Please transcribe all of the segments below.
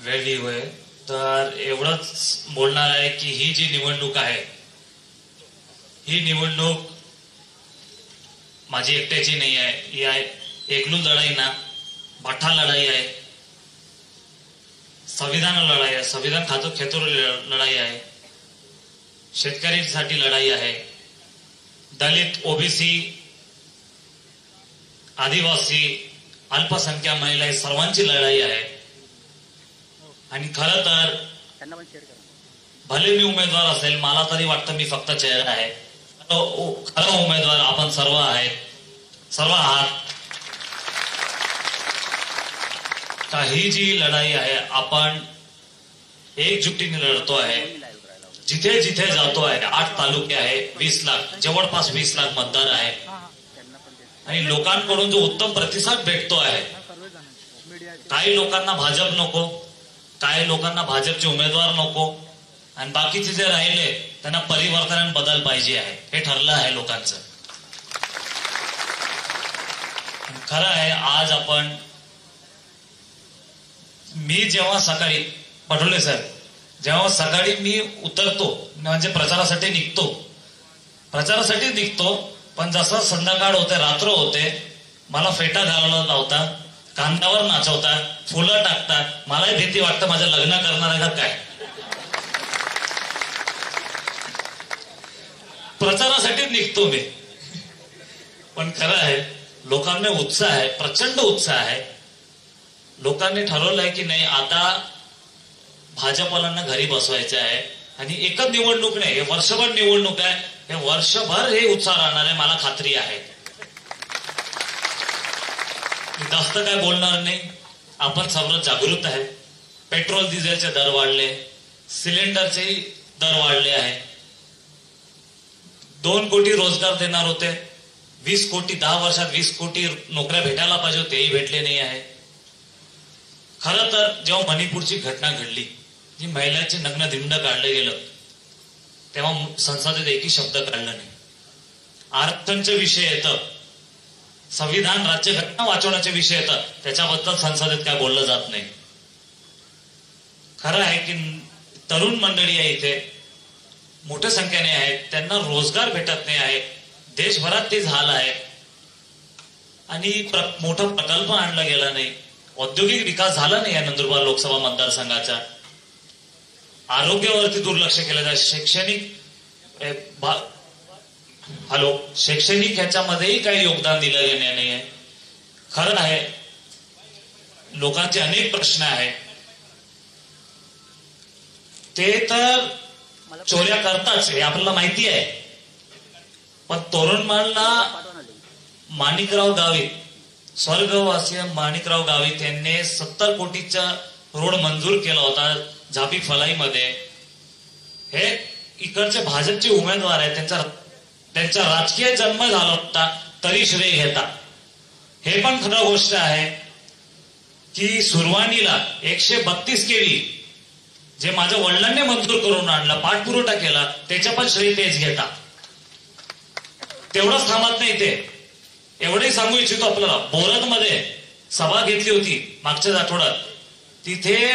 वेळ होय तर एवढंच बोलणार आहे की ही जी निवडणूक आहे ही निवडणूक माझी एकट्याची नाही आहे, ही आहे एकलू लढाई ना बाठा लढाई आहे, संविधान लढाई आहे, संविधान खेतूर लढाई आहे, शेतकऱ्यांसाठी लढाई आहे, दलित ओबीसी आदिवासी अल्पसंख्याक महिला सर्वांची लढाई आहे। आणि खरं तर भले मी उमेदवार असेल मला तरी वाटतं मी फक्त चेहरा आहे, खरं उमेदवार आपण सर्व आहात। ही जी लढाई आहे आपण एकजुटीने लढतो आहे, जिथे जिथे जातो आहे 8 तालुके आहे, 20 लाख जवळपास 20 लाख मतदार आहे आणि लोकांकडून जो उत्तम प्रतिसाद भेटतो आहे। काही लोकांना भाजप नको, काही लोकांना भाजपचे उमेदवार नको आणि बाकीचे जे राहिले त्यांना परिवर्तन आणि बदल पाहिजे आहे, हे ठरलं आहे लोकांचं। खरं आहे आज आपण मी जेव्हा सकाळी पटोले सर जेव्हा सकाळी मी उतरतो म्हणजे प्रचारासाठी निघतो पण जसं संध्याकाळ होते रात्र होते मला फेटा घालायला लावता, कांद्यावर नाचवता, फुलं टाकतात, मलाही भीती वाटतं माझं लग्न करणार आहे का काय। प्रचारासाठी निघतो मी पण खरं आहे लोकांना उत्साह आहे, प्रचंड उत्साह आहे। लोकांनी ठरवलंय की नाही आता भाजपवाल्यांना घरी बसवायचं आहे आणि एकच निवडणूक नाही, हे वर्षभर निवडणूक आहे, हे वर्षभर हे उत्साह राहणार आहे, मला खात्री आहे। मी जास्त काय बोलणार नाही, आपण सर्व जागृत आहे। पेट्रोल डिझेलचे दर वाढले, सिलेंडरचे दर वाढले आहे। 2 कोटी रोजगार देणार होते, 20 कोटी 10 वर्षात 20 कोटी नोकऱ्या भेटायला पाहिजे तेही भेटले नाही आहे। खरं तर जेव्हा मणिपूरची घटना घडली, जी महिलांचे नग्न धिंड काढलं गेलं तेव्हा संसदेत एकही शब्द काढला नाही। आरक्षणचे विषय येतं, संविधान राज्यघटना वाचवण्याचे विषय येतात, त्याच्याबद्दल संसदेत काय बोललं जात नाही। खरं आहे की तरुण मंडळी आहे इथे मोठ्या संख्येने आहेत, त्यांना रोजगार भेटत नाही आहे, देशभरात ते झालं आहे आणि मोठा प्रकल्प आणला गेला नाही, औद्योगिक विकास झाला नाही या नंदुरबार लोकसभा मतदारसंघाचा, आरोग्यावरती दुर्लक्ष केलं जात, शैक्षणिक ह्याच्यामध्येही काही योगदान दिलं गेलं नाही आहे। खरं आहे लोकांचे अनेक प्रश्न आहेत, ते तर चोऱ्या करताच हे आपल्याला माहिती आहे, पण तोरणमाळला माणिकराव गावित स्वर्गवासी माणिकराव गावित यांनी 70 कोटीचा रोड मंजूर केला होता झापी फलाईमध्ये। हे इकडचे भाजपचे उमेदवार आहेत, त्यांचा राजकीय जन्म झाला होता तरी श्रेय घेता। हे पण खरं गोष्ट आहे की सुरुवातीला 132 केली जे माझ्या वडिलांनी मंजूर करून आणलं, पाठपुरवठा केला, त्याच्या पण श्रेय तेच घेता। तेवढंच थांबत नाही ते, एवढंही सांगू इच्छितो आपल्याला बोरदमध्ये सभा घेतली होती मागच्याच आठवड्यात, तिथे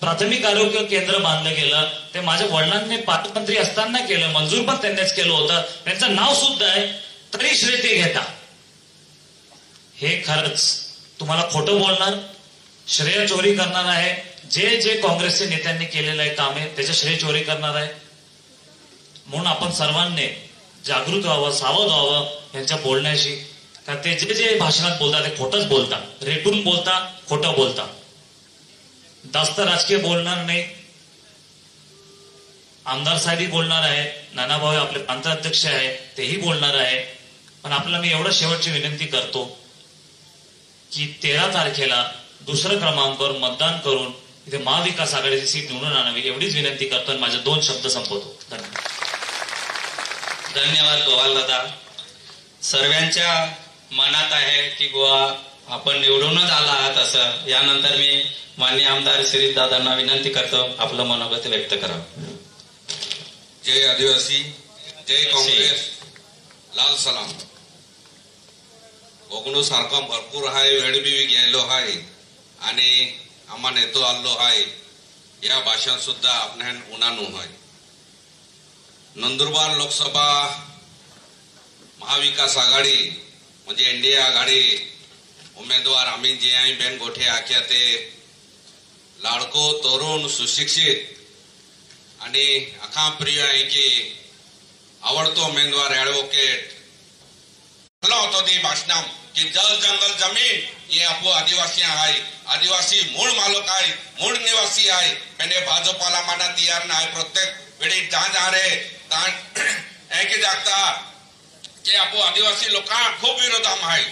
प्राथमिक आरोग्य केंद्र बांधलं गेलं, ते माझ्या वडिलांनी पालकमंत्री असताना केलं, मंजूर पण त्यांनीच केलं होतं, त्यांचं नाव सुद्धा आहे तरी श्रेय ते घेता। हे खरंच तुम्हाला खोटं बोलणार, श्रेय चोरी करणार आहे, जे जे काँग्रेसच्या नेत्यांनी केलेलं आहे कामे त्याचे श्रेय चोरी करणार आहे। म्हणून आपण सर्वांनी जागृत व्हावं, सावध व्हावं यांच्या बोलण्याशी, कारण ते जे जे भाषणात बोलतात ते खोटंच बोलतात, रेटून बोलता, खोटं बोलता, जास्त राजकीय बोलणार नाही। आमदार साहेबही बोलणार आहे, नानाभाऊ आपले प्रांताध्यक्ष आहे तेही बोलणार आहे, पण आपल्याला मी एवढं शेवटची विनंती करतो की 13 तारखेला दुसरं क्रमांकावर मतदान करून इथे महाविकास आघाडीची सीट निवडून आणावी एवढीच विनंती करतो आणि माझे 2 शब्द संपवतो। धन्यवाद। धन्यवाद गोवाल दादा। सर्वांच्या मनात आहे की गोवा आपण निवडूनच आला आहात असं। यानंतर मी माननीय आमदार श्री दादांना विनंती करतो आपलं मनोगत व्यक्त करावं। जय आदिवासी, जय काँग्रेस, लाल सलाम। कोकणू सारखा भरपूर हाय वेळ बी गेलो हाय आणि आम्हा येतो आल्लो हाय या भाषण सुद्धा आपण उन्हानू हाय. नंदुरबार लोकसभा महाविकास आघाडी म्हणजे एनडीए आघाडी उमेदवार आम्ही जे आई बेन गोठे आख्या ते लाडको तरुण सुशिक्षित आणि अखाप्रिय आहे की आवडतो उमेदवार ॲडव्होकेट होतो ती भाषणाम की जल जंगल जमीन ये आपो आदिवासी आहे. आदिवासी मूळ मालक आहे, मूळ निवासी आहे. पेने भाजपाला माना तयार नाही. प्रत्येक वेळी जा रे ऐके जागता की आपो आदिवासी लोकांना खूप विरोधाम आहे.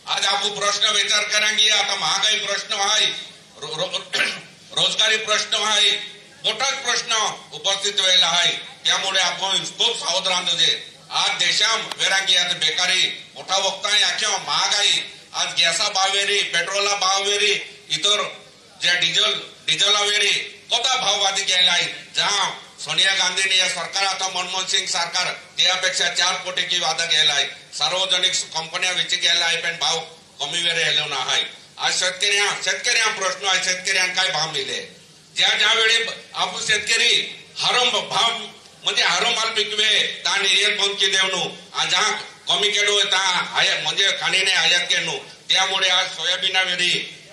आज आपण प्रश्न विचार करांगी. आता महागाई प्रश्न आहे, रोजगारी प्रश्न आहे, मोठाच प्रश्न उपस्थित व्हायला आहे. त्यामुळे आपण खूप सावध राहतो. आज देशात वेरांगी आज बेकारी मोठा वक्ता आख्या महागाई आज गॅसा भाव वेरी, पेट्रोलला भाव वेरी, इतर जे डिझेला वेरी कोणता भाव वादी केला आहे. जहा सोनिया गांधीने या सरकार आता मनमोहन सिंग सरकार त्यापेक्षा 4 कोटीची वादा केला आहे. सार्वजनिक कंपन्या विची केला आहे पण भाव कमी वेळे हेलो ना आहे. आज शेतकऱ्या प्रश्न आहे. शेतकऱ्यांना काय भाव मिळेल. ज्या वेळी आपण शेतकरी हरम भाव म्हणजे हरो माल पिकवे ता निर्यात बंद की देवनु जहा कमी केलो ता म्हणजे खाणीने आयात केलो. त्यामुळे आज सोयाबीना वेरी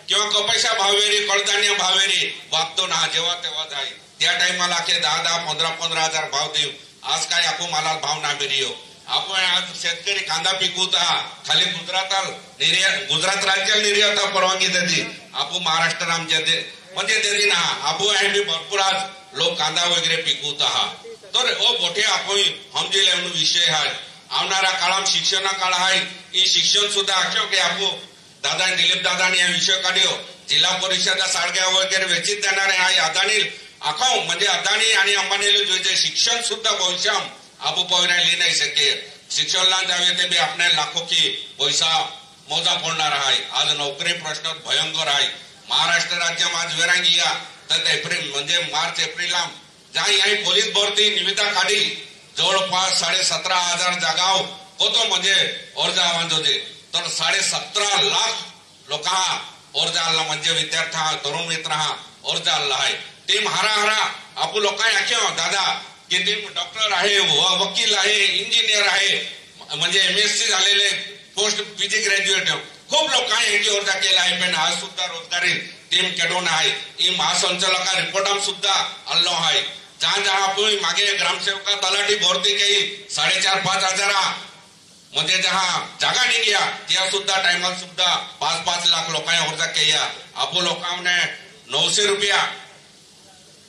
किंवा कपाशा भावेरी, कडधान्य भावेरी वागतो ना जेव्हा तेव्हा जाईल. त्या टाइमाला अखे 10,000 15,000 हजार भाव देऊ. आज काय आपण मला भाव ना मिळियो. आपण आज शेतकरी कांदा पिकवता खाली गुजरात राज्याला निर्यात परवानगी देते. आपण महाराष्ट्र आमच्या म्हणजे देते ना. आपण भरपूर आज लोक कांदा वगैरे पिकवत आहात. तर मोठे आपण समजेल विषय आहे. आवणारा काळात शिक्षण काळ आहे. ही शिक्षण सुद्धा आख्यो की आपण दादा दिलीप दादानी या विषय काढ्यो. जिल्हा परिषदा साडग्या वगैरे वेचित देणारे आहे. अदानी आखाव म्हणजे अदानी आणि अंबानीला जे शिक्षण सुद्धा भविष्यात आपण पोहरायला नाही शके. शिक्षणला जावे ते बी आपण लाखो की पैसा मोजा पडणार आहे. आज नोकरी प्रश्न भयंकर आहे. महाराष्ट्र राज्य आज वेरांगी या तर एप्रिल म्हणजे मार्च एप्रिलला जहा पोलीस भरती निविदा काढी जवळपास 17,500 जागाव कोतो म्हणजे अर्ज आवाज होते. तर 17.5 लाख लोकांना अर्ज आला म्हणजे विद्यार्थी तरुण मित्र हा अर्ज आला आहे. टीम हारा आपण लोकांना आख्यो दादा की टीम डॉक्टर आहे, वकील आहे, इंजिनियर आहे, म्हणजे MSc झालेले, पोस्ट PG ग्रॅज्युएट खूप लोकांनी अर्ज केला आहे. पण आज सुद्धा रोजगारी टीम केडून आहे. ही महासंचालका रिपोर्टात सुद्धा आलो आहे. जहा आपण मागे ग्रामसेवका तलाठी भरती केली 4,500 हजार म्हणजे जहा जागा निघल्या त्या सुद्धा टाइमात सुद्धा 5-5 लाख लोकांनी अर्ज केला. आपण लोकांना 900 रुपया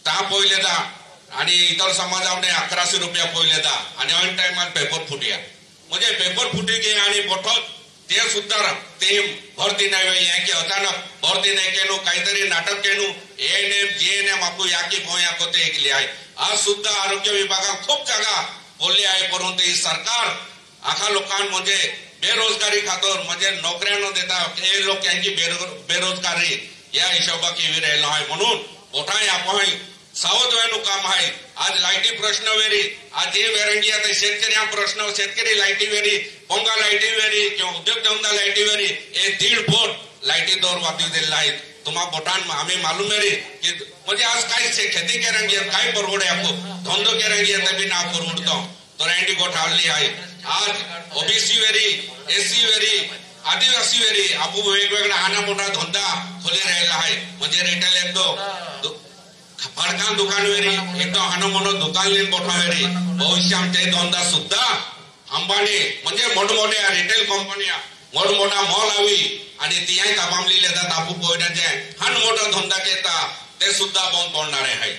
ता पहिले दा आणि इतर समाजाने 1100 रुपया पहिले दा आणि ऑन टाइमात पेपर फुटिया म्हणजे पेपर फुटी गे आणि मोठं ते सुद्धा ते भरती नाही याकी अचानक भरती नाही केलो काहीतरी नाटक केलो. ANM GNM आपण याकी पोया कोते ऐकले आहे. आज सुद्धा आरोग्य विभागात खूप जागा बोलली आहे. परंतु ही सरकार आखा लोकांना म्हणजे बेरोजगारी खातर म्हणजे नोकऱ्या न देता हे लोक यांची बेरोजगारी या हिशोबा केवी राहिलो आहे. म्हणून मोठा आपण सावध व्हायला काम आहे. आज लाईटी प्रश्न वेरी आज हे वेरंगी आता शेतकऱ्या प्रश्न शेतकरी लाईटी वेरी पोंगा लाईटी वेरी किंवा उद्योगधंदा लाईटी वेरी हे 1.5 फूट लाईटी दर वादी दिलेला आहे. तुम्हा बोटान आम्ही मालूम आहे की म्हणजे आज काय खेती केरंगी काय परवडे आपण धंदो केरंगी बी ना परवडतो. तर अँडी गोठावली आहे. आज OBC वेरी SC वेरी आदिवासी वेरी आपण वेगवेगळा हाना मोठा धंदा खोली राहिला आहे. म्हणजे रिटेल एकदम फडकान दुकान वेरी एकदम हानो मोठो दुकान लिन गोठा वेरी भविष्यात ते धंदा सुद्धा अंबानी म्हणजे मोठमोठ्या रिटेल कंपन्या मोठमोठा मॉल आवी आणि तियाही काबामली लेतात. आपण पोयण्याचे हान मोठा धंदा केता ते सुद्धा बंद पडणार आहे.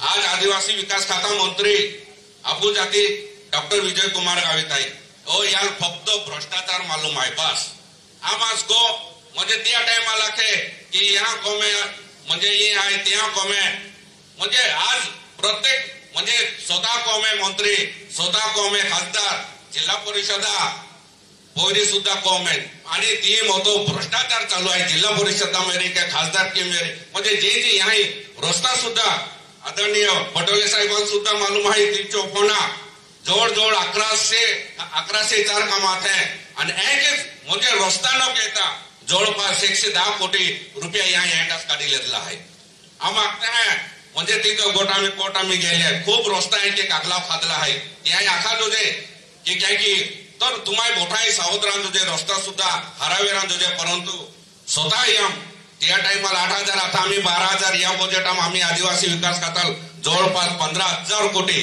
आज आदिवासी विकास खाता मंत्री आपू जाती डॉक्टर विजय कुमार गावित आहे. यार फक्त भ्रष्टाचार मालूम आहे बस. आमास को म्हणजे त्या टाइमाला की या कोमे म्हणजे ये आहे त्या कोमे म्हणजे आज प्रत्येक म्हणजे स्वतः कोमे मंत्री स्वतः कोमे खासदार जिल्हा परिषदा पोरी सुद्धा कोमे आणि ती मोठो भ्रष्टाचार चालू आहे. जिल्हा परिषदा मेरी का खासदार की मेरी म्हणजे जे यहाँ रस्ता सुद्धा आदरणीय पटोले साहेबांना सुद्धा मालूम आहे. ती चौपना जवळ 1104 कामात आहे आणि म्हणजे रस्ता न घेता जवळपास 110 कोटी रुपया या हेंडास काढिल्लो आहे. आम्हाला म्हणजे ती कोटामी गेले खूप रस्ता आहे ते कागला खादला आहे या आखा जोजे की काय की तर तुम्हाला मोठा सावध राहतो रस्ता सुद्धा हरावे राहतो परंतु स्वतः या त्या टाइमाला 8,000 आता आम्ही 12,000 या बजेट आम्ही आदिवासी विकास खात्याला जवळपास 15,000 कोटी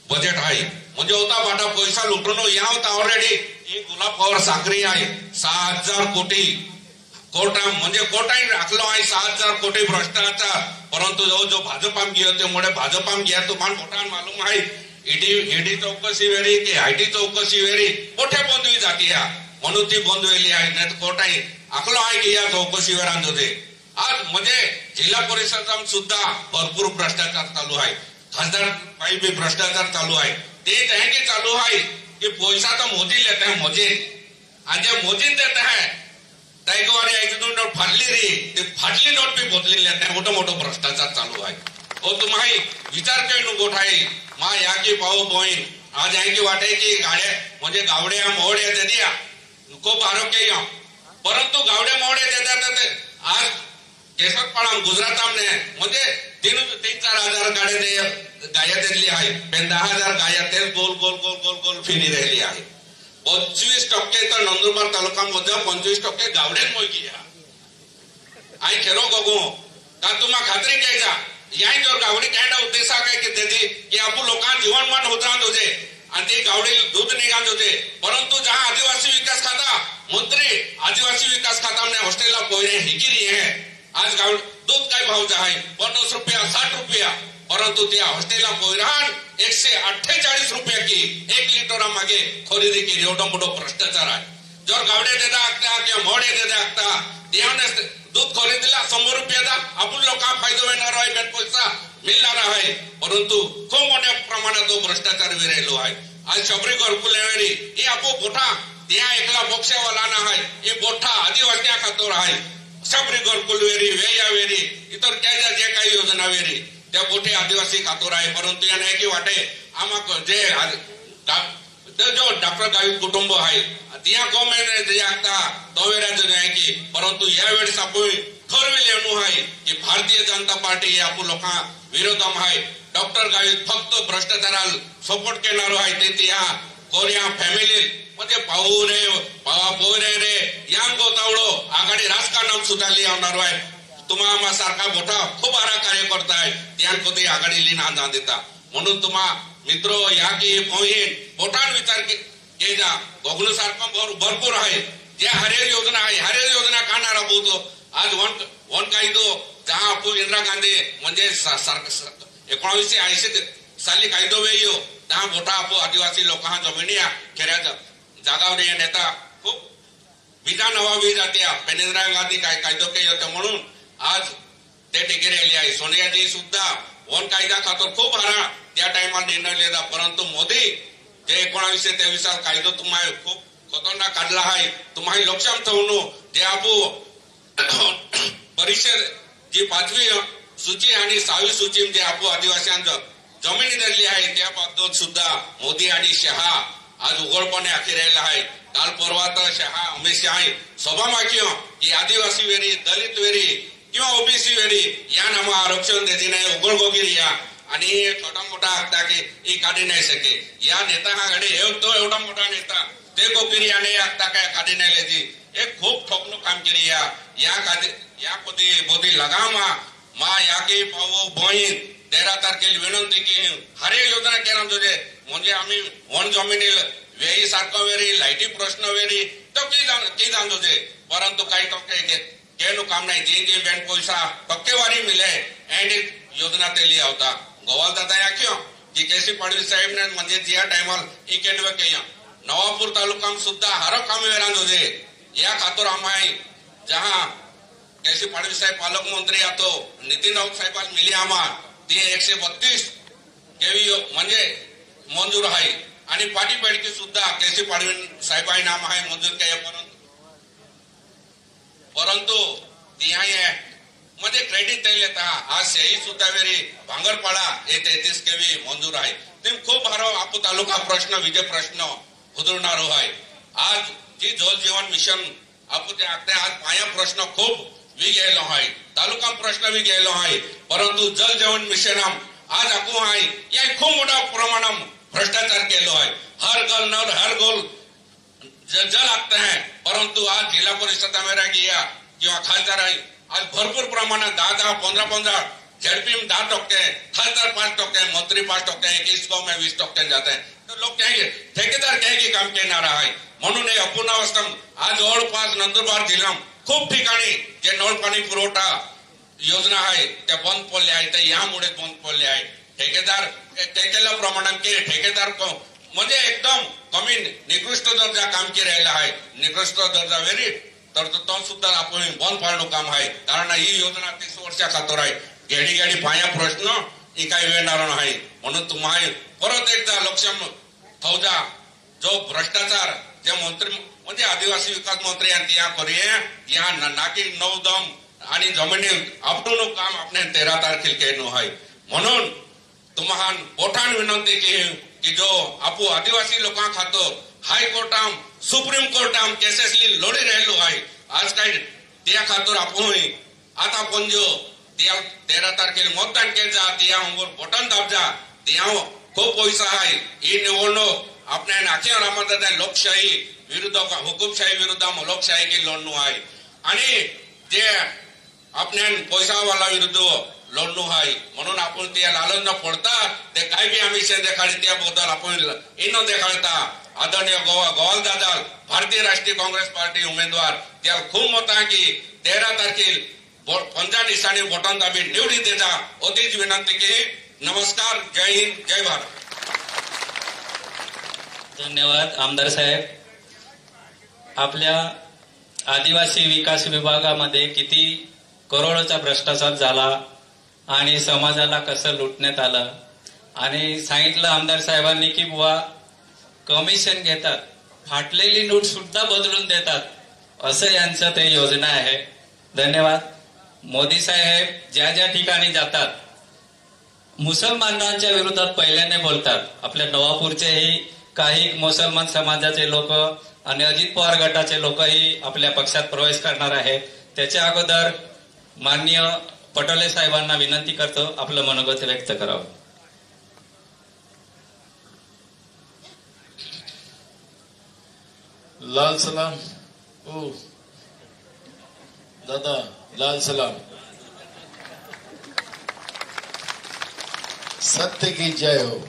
बजेट आहे. म्हणजे होता बाटा पैसा लुटून या होता ऑलरेडी ही गुलाब पवार साखरी आहे 6,000 कोटी कोटा म्हणजे कोटाही राखलो आहे 6,000 कोटी भ्रष्टाचार. परंतु जो भाजपाम गियो त्यामुळे भाजपाम गया तुम्हाला मोठा मालूम आहे ईडी चौकशी वेळी की आयटी चौकशी वेळी मोठे बंधवी जाती या म्हणून ती बंद वेली आहे नाही कोटाही आखलो आहे की या चौकशी वेळांत होते. आज म्हणजे जिल्हा परिषदात सुद्धा भरपूर भ्रष्टाचार चालू आहे. खासदार काही भी भ्रष्टाचार चालू आहे ते की चालू आहे की पैसा तो मोदी लेते हैं मोदी आज मोदी देते हैं तैगवारी 1-2 नोट फाटली रे ते फाटली नोट भी बदली लेते हैं मोठं भ्रष्टाचार चालू आहे. हो तुम्ही विचार करून गोठाई मा या की पाहू बोईन आज आहे की वाटे की गाड्या म्हणजे गावड्या मोहड्या दे दिया खूप आरोग्य या परंतु गावड्या मोहड्या देतात आज केसरपाडा गुजरातामने म्हणजे 3-4 हजार गाड्या दिली आहे पण 10,000 गाया तेच गोल गोल गोल गोल गोल फिरी राहिली आहे. 25% तर नंदुरबार तालुक्यामध्ये 25% गावड्यात मोगी आई खेरो गगो का तुम्हा खात्री घ्यायचा या जर गावडी काय उद्देशा काय की त्याची की आपण लोकांना जीवनमान होत राहत होते आणि ते गावडी दूध निघात होते. परंतु जहा आदिवासी विकास खाता मंत्री आदिवासी विकास खाता ने हॉस्टेलला पोयरे हिकिरी है आज गावड दूध काय भाव आहे 50 रुपया 60 रुपया परंतु त्या हॉस्टेलला पोयरान 148 रुपया की 1 लिटर मागे खरेदी केली. एवढा मोठा भ्रष्टाचार आहे. जर गावडे देता आखता किंवा मोडे देता आखता त्याने दूध खरेदीला 100 रुपयाचा आपण लोकांना फायदा होणार आहे पैसा मिळणार आहे. परंतु खूप मोठ्या प्रमाणात तो भ्रष्टाचार विरायलो आहे. आज शबरी घरकुलेवेरी हे आपो मोठा त्या एकला बोक्षावाला ना आहे हे मोठा आदिवासी खातोर आहे. शबरी घरकुलवेरी वेयावेरी इतर त्या जे काही योजना वेरी त्या मोठे आदिवासी खातोर आहे. परंतु या नाही की वाटे आम्हा जे जो डॉक्टर गावित कुटुंब आहे त्या गव्हर्नमेंट आता दवेराचं नाही की परंतु यावेळेस आपण ठरविलेलं आहे की भारतीय जनता पार्टी आपण लोकां विरोधम आहे. डॉक्टर गावित फक्त भ्रष्टाचाराला सपोर्ट करणार आहे ते त्या कोरिया फॅमिली म्हणजे पाहू रे पोरे रे या गोतावडो आघाडी राजकारणात सुद्धा लिहिणार आहे. तुम्हा सारखा मोठा खूप सारा कार्यकर्ता आहे त्यांनी आघाडी लिहिणार देता म्हणून तुम्हा मित्र या की मोहीन मोठा विचार के जा बघणं सारखं भरपूर आहे. जे हरेल योजना आहे हरेल योजना का ना राबवतो आज वन कायदो जहा आपण इंदिरा गांधी म्हणजे 1980 साली कायदो वेयो दहा मोठा आपण आदिवासी लोकांना जमिनी खेऱ्या जागावर नेता खूप विजा नवावी जात्या पण इंदिरा गांधी काय कायदो केले होते म्हणून आज ते टिके राहिली आहे. सोनियाजी सुद्धा वन कायदा खातर खूप हारा त्या टाइमाला निर्णय लिहिला. परंतु मोदी जे 1923 कायदो तुम्हाला खूप खतरनाक काढला आहे. तुम्हाला लक्षात ठेवून जे आपण परिषद जी 5वी सूची आणि 6वी सूची जे आपण आदिवासींच्या जमिनी दिली आहे त्याबाबत सुद्धा मोदी आणि शहा आज उघडपणे आखी राहिला आहे. काल परवा तर शहा अमित शहा सभा मागी की आदिवासी वेरी दलित वेरी किंवा ओबीसी वेरी या नामा आरक्षण देते नाही उघडगोगिरी या आणि छोटा मोठा आता की काढी नाही सके या नेता हा घडे तो एवढा मोठा नेता ते गोगिरी आणि आता काय काढी नाही लेती एक खूप ठोकणूक कामगिरी या मोदी लगामा मा या की पावो बहीण 13 तारखेला विनंती की हरे योजना केला तुझे म्हणजे आम्ही वन जमिनी वेळी सारखं वेरी लाईटी प्रश्न वेरी तो की जाणतो जे परंतु काही टक्के केनु काम नाही जे बँक पैसा टक्केवारी मिले एंड योजना ते लिया होता गोवाल दादा या क्यों की केसी फडणवीस साहेब ने म्हणजे ज्या टाइमला इकेडवे केया नवापूर तालुका सुद्धा हर काम वेरांदो जे या खातर आम्ही जहां केसी फडणवीस साहेब पालक मंत्री आतो नितीन राऊत साहेब मिली आम्हा ती 132 केवी म्हणजे मंजूर आहे आणि पाटी पेडकी सुद्धा केसी फडणवीस साहेबांनी नाम आहे मंजूर केया परंतु मध्ये क्रेडिट दिलेता आज सही सुद्धा वेरी भांगरपाडा 33 केवी मंजूर आहे. ते खूप हारो आपू तालुका प्रश्न विजय प्रश्न उधळणार आहे. आज जी जल जीवन मिशन आपण आज पाया प्रश्न खूप वी गेलो आहे, तालुका प्रश्न वी गेलो आहे, परंतु जल जीवन मिशन आज आपू आहे या खूप मोठ्या प्रमाणात भ्रष्टाचार केलो आहे. हर गल नर हर गोल जल लागते हैं, परंतु आज जिल्हा परिषद में गया किंवा खासदार आहे आज भरपूर प्रमाणात 10-15 झेडपी 10%, खासदार 5%, मंत्री 5%, 21 गाँव में 20% जाते हैं. तो लोग कहेंगे ठेकेदार कहेंगे काम करणार आहे. म्हणून हे अपूर्ण अवस्था आज जवळपास नंदुरबार जिल्ह्यात खूप ठिकाणी जे नळ पाणी पुरवठा योजना आहे त्या बंद पडल्या आहेत. यामुळे बंद पडल्या आहे. ठेकेदार ठेकेल्या प्रमाणात केले ठेकेदार म्हणजे एकदम कमी निकृष्ट दर्जा काम की राहिला आहे. निकृष्ट दर्जा वेरी तर तो सुद्धा आपण बंद पाडणं काम आहे. कारण ही योजना 30 वर्षा खातर आहे. गेडी पाया प्रश्न ही काही वेळणार नाही. म्हणून तुम्हाला परत एकदा लक्ष ठेवजा जो भ्रष्टाचार जे मंत्री म्हणजे आदिवासी विकास मंत्री यांनी या करूया या नाकी नवदम आणि जमिनी आपटून काम आपण 13 तारखेला केलं आहे. म्हणून तुम्हाला मोठान विनंती की जो आपू आदिवासी लोकां खातो हायकोर्टाम सुप्रीम कोर्टाम केसेसली लढी राहिलो आहे. आज काही त्या खातर आपण आता आपण जो 13 तारखेला मतदान केलं जा त्या बटन दाबजा त्या खूप पैसा आहे. ही निवडणूक आपल्या नाख्या रामादास लोकशाही विरुद्ध हुकुमशाही विरुद्ध लोकशाही की लढणं आहे आणि जे आपल्या पैसावाला विरुद्ध लढणं आहे. म्हणून आपण त्या लालच न पडता ते काय बी आम्ही देखाडी त्याबद्दल आपण इन देखाडता आदरणीय गोवाल दादा भारतीय राष्ट्रीय काँग्रेस पार्टी उमेदवार त्या खूप मत आहे की 13 तारखेला 15 दिवसांनी बटन दाबी निवडी देजा होतीच विनंती की. नमस्कार, जय हिंद, जय भारत. धन्यवाद आमदार साहेब. आपल्या आदिवासी विकास विभागामध्ये किती करोडोचा भ्रष्टाचार झाला आणि समाजाला कसं लुटण्यात आलं आणि सांगितलं आमदार साहेबांनी की बुवा कमिशन घेतात, फाटलेली नोट सुद्धा बदलून देतात असं यांचं ते योजना आहे. धन्यवाद. मोदी साहेब ज्या ज्या ठिकाणी जातात मुसलमानांच्या विरोधात पहिल्याने बोलतात. आपल्या नवापूरचेही काही मुसलमान समाजाचे लोक आणि अजित पवार गटाचे लोकही आपल्या पक्षात प्रवेश करणार आहेत. त्याच्या अगोदर माननीय पटोले साहेबांना विनंती करतो आपलं मनोगत व्यक्त करावं. लाल सलाम. ओ दादा लाल सलाम. सत्य की जय हो.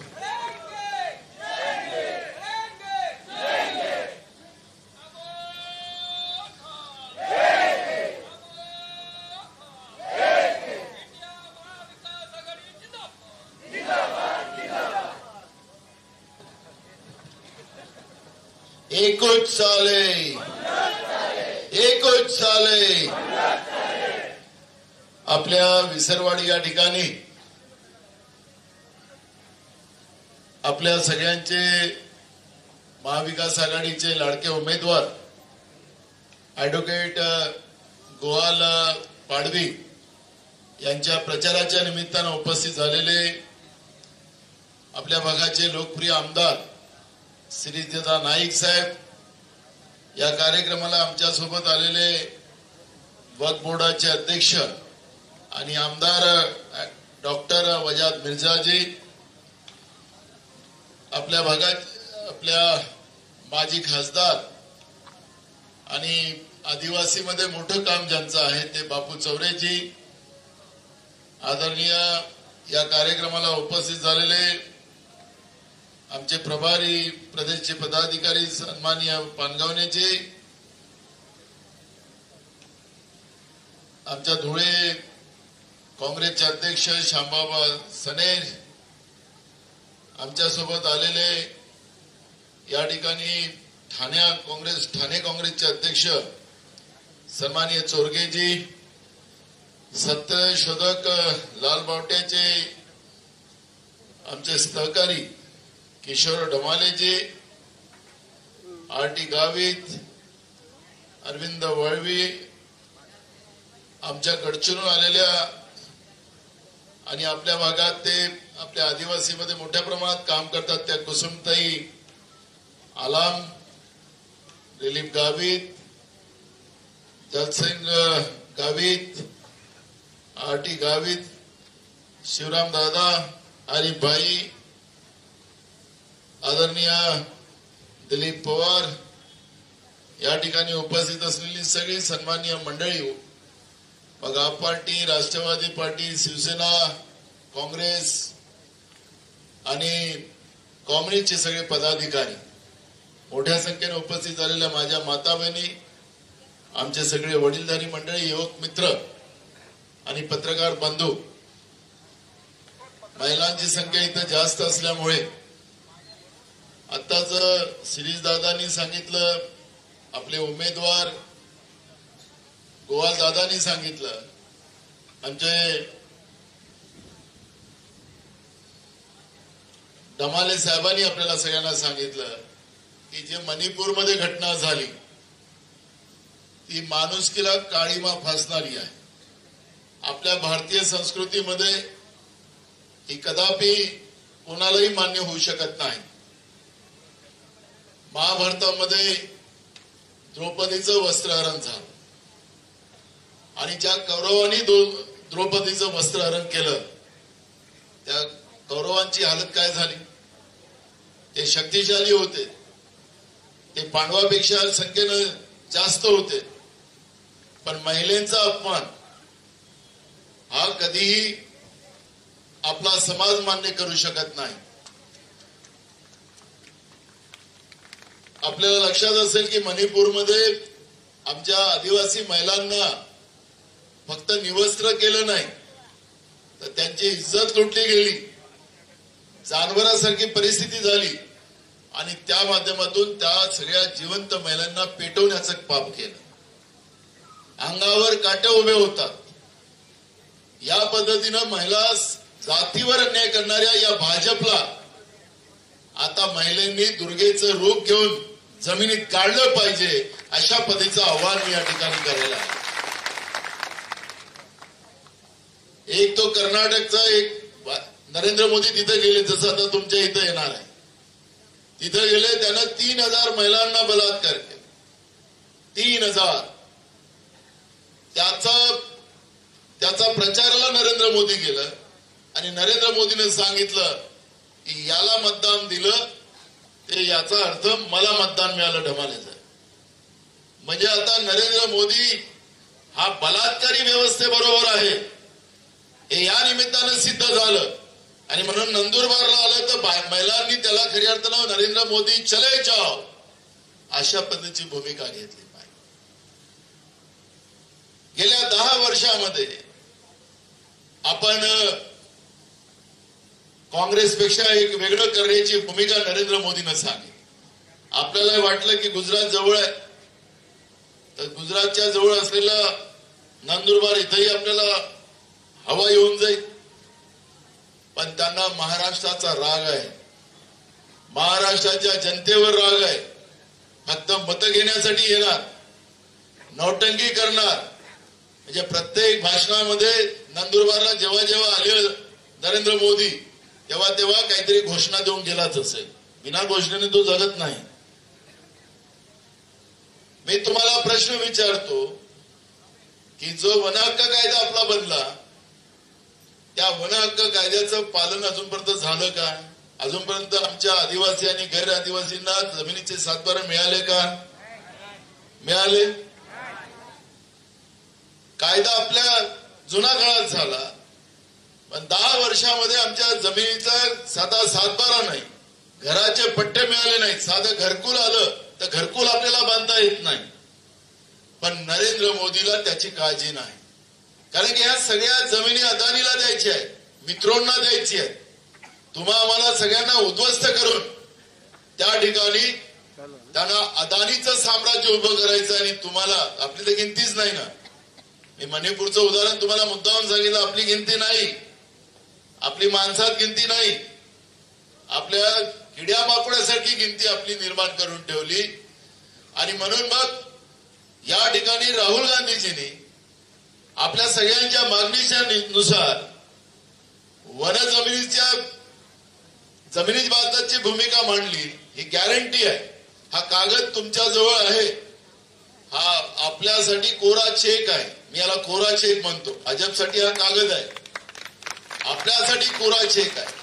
एकूच साले आपल्या विसरवाडी या ठिकाणी आपल्या सगळ्यांचे महाविकास आघाडीचे लाडके उमेदवार ऍडव्होकेट गोवाल पाडवी यांच्या प्रचाराच्या निमित्तानं उपस्थित झालेले आपल्या भागाचे लोकप्रिय आमदार श्रीदादा नाईक साहेब, या कार्यक्रमाला आमच्या सोबत आलेले वक्फ बोर्डाचे अध्यक्ष आणि आमदार डॉक्टर वजाद मिर्झाजी, आपल्या भागात आपल्या माजी खासदार आणि आदिवासीमध्ये मोठं काम ज्यांचं आहे ते बापू चौरेजी, आदरणीय या कार्यक्रमाला उपस्थित झालेले आमचे प्रभारी प्रदेशचे पदाधिकारी सन्माननीय पानगावनेचे, आमच्या धुळे काँग्रेसचे अध्यक्ष श्यामबाबा सनेर, आमच्या सोबत आलेले या ठिकाणी ठाणे काँग्रेसचे अध्यक्ष सन्माननीय चोरगेजी, सत्यशोधक लाल बावट्याचे आमचे सहकारी किशोर डमालेजी, आरटी गावित, अरविंद वळवी, आमच्या गडचिरोली आलेल्या आणि आपल्या भागात ते आपल्या आदिवासीमध्ये मोठ्या प्रमाणात काम करतात त्या कुसुमताई आलाम, दिलीप गावित, जलसिंग गावित, आरटी गावित, शिवराम दादा, आरिफ भाई, आदरणीय दिलीप पवार, या ठिकाणी उपस्थित असलेली सगळी सन्माननीय मंडळी, मग आप पार्टी, राष्ट्रवादी पार्टी, शिवसेना, काँग्रेस आणि कॉम्युनिस्टचे सगळे पदाधिकारी, मोठ्या संख्येने उपस्थित झालेल्या माझ्या माता बहिणी, आमचे सगळे वडीलधारी मंडळी, युवक मित्र आणि पत्रकार बंधू, महिलांची संख्या इथं जास्त असल्यामुळे आताच शिरीष दादांनी सांगितलं, आपले उमेदवार गोवाल दादांनी सांगितलं, आमचे डमाले साहेबांनी आपल्याला सगळ्यांना सांगितलं की जे मणिपूरमध्ये घटना झाली ती माणुसकीला काळीमा फासणारी आहे. आपल्या भारतीय संस्कृतीमध्ये ही कदापि कोणालाही मान्य होऊ शकत नाही. महाभारतामध्ये द्रौपदीचं वस्त्रहरण झालं आणि ज्या कौरवांनी द्रौपदीचं वस्त्रहरण केलं त्या कौरवांची हालत काय झाली. ते शक्तिशाली होते, ते पांडवापेक्षा संख्येनं जास्त होते, पण महिलेचा अपमान हा कधीही आपला समाज मान्य करू शकत नाही. आपल्याला लक्षात असेल की मणिपूरमध्ये आमच्या आदिवासी महिलांना फक्त निवस्त्र केलं नाही तर त्यांची इज्जत लुटली गेली, जानवरासारखी परिस्थिती झाली आणि त्या माध्यमातून त्या सगळ्या जिवंत महिलांना पेटवण्याचं पाप केलं. अंगावर काटे उभे होतात. या पद्धतीनं महिला जातीवर अन्याय करणाऱ्या या भाजपला आता महिलांनी दुर्गेचं रूप घेऊन जमिनीत काढलं पाहिजे, अशा पद्धतीचं आव्हान मी या ठिकाणी करायला आहे. एक तो कर्नाटकचा एक नरेंद्र मोदी तिथे गेले, जसं आता तुमच्या इथं येणार आहे, तिथे गेले, त्यानं 3000 महिलांना बलात्कार केला. 3000. त्याचा प्रचाराला नरेंद्र मोदी गेलं आणि नरेंद्र मोदीने सांगितलं की याला मतदान दिलं ते याचा अर्थ मला मतदान मिळालं ढमालेचं. म्हणजे आता नरेंद्र मोदी हा बलात्कारी व्यवस्थेबरोबर आहे हे या निमित्तानं सिद्ध झालं आणि म्हणून नंदुरबारला आलं तर महिलांनी त्याला खऱ्या अर्थानं नरेंद्र मोदी चले जाओ अशा पद्धतीची भूमिका घेतली पाहिजे. गेल्या 10 वर्षामध्ये आपण काँग्रेसपेक्षा एक वेगळं करण्याची भूमिका नरेंद्र मोदीनं सांगितली. आपल्याला वाटलं की गुजरात जवळ आहे तर गुजरातच्या जवळ असलेला नंदुरबार इथंही आपल्याला हवा येऊन जाईल, पण त्यांना महाराष्ट्राचा राग आहे, महाराष्ट्राच्या जनतेवर राग आहे. फक्त मतं घेण्यासाठी येणार, नौटंकी करणार. म्हणजे प्रत्येक भाषणामध्ये नंदुरबारला जेव्हा जेव्हा आले नरेंद्र मोदी तेव्हा काहीतरी घोषणा देऊन गेलाच असेल. बिना घोषणेने तो जगत नाही. मी तुम्हाला प्रश्न विचारतो की जो वन हक्क कायदा आपला बनला त्या वन हक्क कायद्याचं पालन अजूनपर्यंत झालं का? अजूनपर्यंत आमच्या आदिवासी आणि गैर आदिवासींना जमिनीचे सातबारा मिळाले का? मिळाले. कायदा आपल्या जुना काळात झाला, पण 10 वर्षामध्ये आमच्या जमिनीचा साधा सातबारा नाही, घराचे पट्टे मिळाले नाहीत. साधं घरकुल आलं तर घरकुल आपल्याला बांधता येत नाही. पण नरेंद्र मोदीला त्याची काळजी नाही, कारण की ह्या सगळ्या जमिनी अदानीला द्यायच्या आहेत, मित्रोंना द्यायची आहेत. तुम्हा आम्हाला सगळ्यांना उद्ध्वस्त करून त्या ठिकाणी त्यांना अदानीचं साम्राज्य उभं करायचं आणि तुम्हाला आपली तर गिनतीच नाही ना. मी मणिपूरचं उदाहरण तुम्हाला मुद्दाम सांगितलं. आपली गिनती नाही, आपली माणसात गिनती नाही, आपल्या किड्या माकडासारखी गिनती आपली निर्माण करून ठेवली. आणि म्हणून मग या ठिकाणी राहुल गांधीजींनी आपल्या सगळ्यांच्या मागणीच्या नुसार वन जमिनीच्या बाबतची भूमिका मांडली. ही गॅरंटी आहे, हा कागद तुमच्या जवळ आहे. हा आपल्यासाठी कोरा चेक आहे. मी याला कोरा चेक म्हणतो. भाजपसाठी हा कागद आहे, आपल्यासाठी कोरा चेक आहे.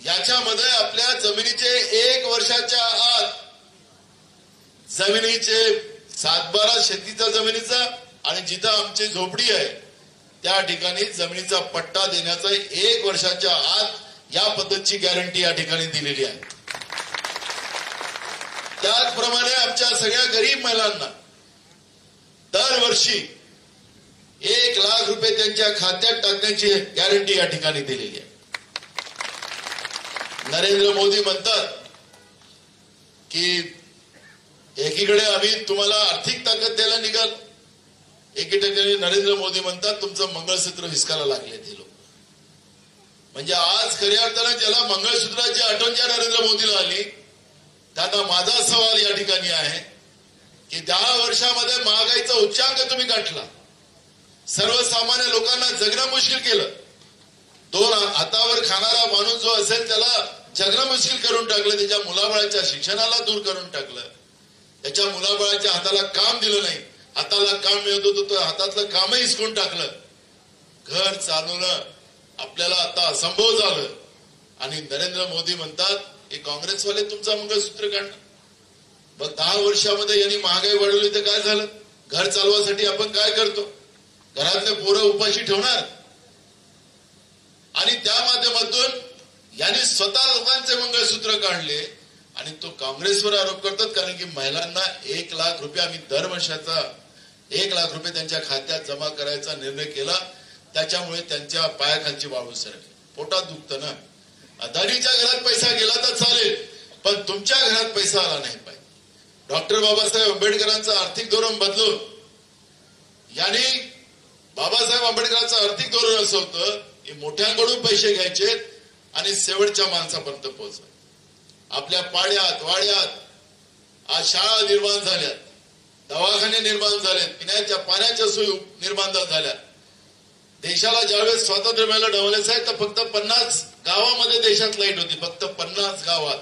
याच्यामध्ये आपल्या जमिनीचे 1 वर्षाच्या आत जमिनीचे 7/12 शेतीच्या जमिनीचा आणि जिथं आमची झोपडी आहे त्या ठिकाणी जमिनीचा पट्टा देण्याचा 1 वर्षाच्या आत या पद्धतीची गॅरंटी या ठिकाणी दिलेली आहे. त्याचप्रमाणे आमच्या सगळ्या गरीब महिलांना दरवर्षी 1 लाख रुपये त्यांच्या खात्यात टाकण्याची गॅरंटी या ठिकाणी दिलेली आहे. नरेंद्र मोदी म्हणतात की एकीकडे आम्ही तुम्हाला आर्थिक ताकद द्यायला निघाल, एकीकडे नरेंद्र मोदी म्हणतात तुमचं मंगळसूत्र हिसकायला लागले ते लोक. म्हणजे आज खऱ्या अर्थानं ज्याला मंगळसूत्राची आठवण ज्या नरेंद्र मोदीला आली त्यांना माझा सवाल या ठिकाणी आहे की 10 वर्षामध्ये महागाईचा उच्चांक तुम्ही गाठला, सर्वसामान्य लोकांना जगणं मुश्किल केलं. 2 हातावर खाणारा माणूस जो असेल त्याला जगणं मुश्किल करून टाकलं, त्याच्या मुलाबाळाच्या शिक्षणाला दूर करून टाकलं, त्याच्या मुलाबाळाच्या हाताला काम दिलं नाही, हाताला काम मिळत होतं तर हातातलं कामही हिसकून टाकलं. घर चालवणं आपल्याला आता असंभव झालं आणि नरेंद्र मोदी म्हणतात हे काँग्रेसवाले तुमचा मंगळसूत्र काढणं. मग 10 वर्षामध्ये यांनी महागाई वाढवली तर काय झालं? घर चालवासाठी आपण काय करतो? घरातले पोरं उपाशी ठेवणार आणि त्या माध्यमातून यांनी स्वतः लोकांचे मंगळसूत्र काढले आणि तो काँग्रेसवर आरोप करतात कारण की महिलांना 1 लाख रुपये आम्ही दर वर्षाचा 1 लाख रुपये त्यांच्या खात्यात जमा करायचा निर्णय केला, त्याच्यामुळे त्यांच्या पायाखालची वाळू सरकली. पोटात दुखतं ना. अदानीच्या घरात पैसा गेला तर चालेल पण तुमच्या घरात पैसा आला नाही पाहिजे. डॉक्टर बाबासाहेब आंबेडकरांचं आर्थिक धोरण बदलून यांनी बाबासाहेब आंबेडकरांचं आर्थिक धोरण असं होतं की मोठ्यांकडून पैसे घ्यायचे आणि शेवटच्या माणसापर्यंत पोहोचवायचे. आपल्या पाड्यात वाड्यात आज शाळा निर्माण झाल्यात, दवाखाने निर्माण झालेत, पिण्याच्या पाण्याच्या सोयी निर्माण झाल्या. देशाला ज्यावेळेस स्वातंत्र्य मिळालं डवलेस आहे तर फक्त 50 गावामध्ये देशात लाईट होती, फक्त 50 गावात.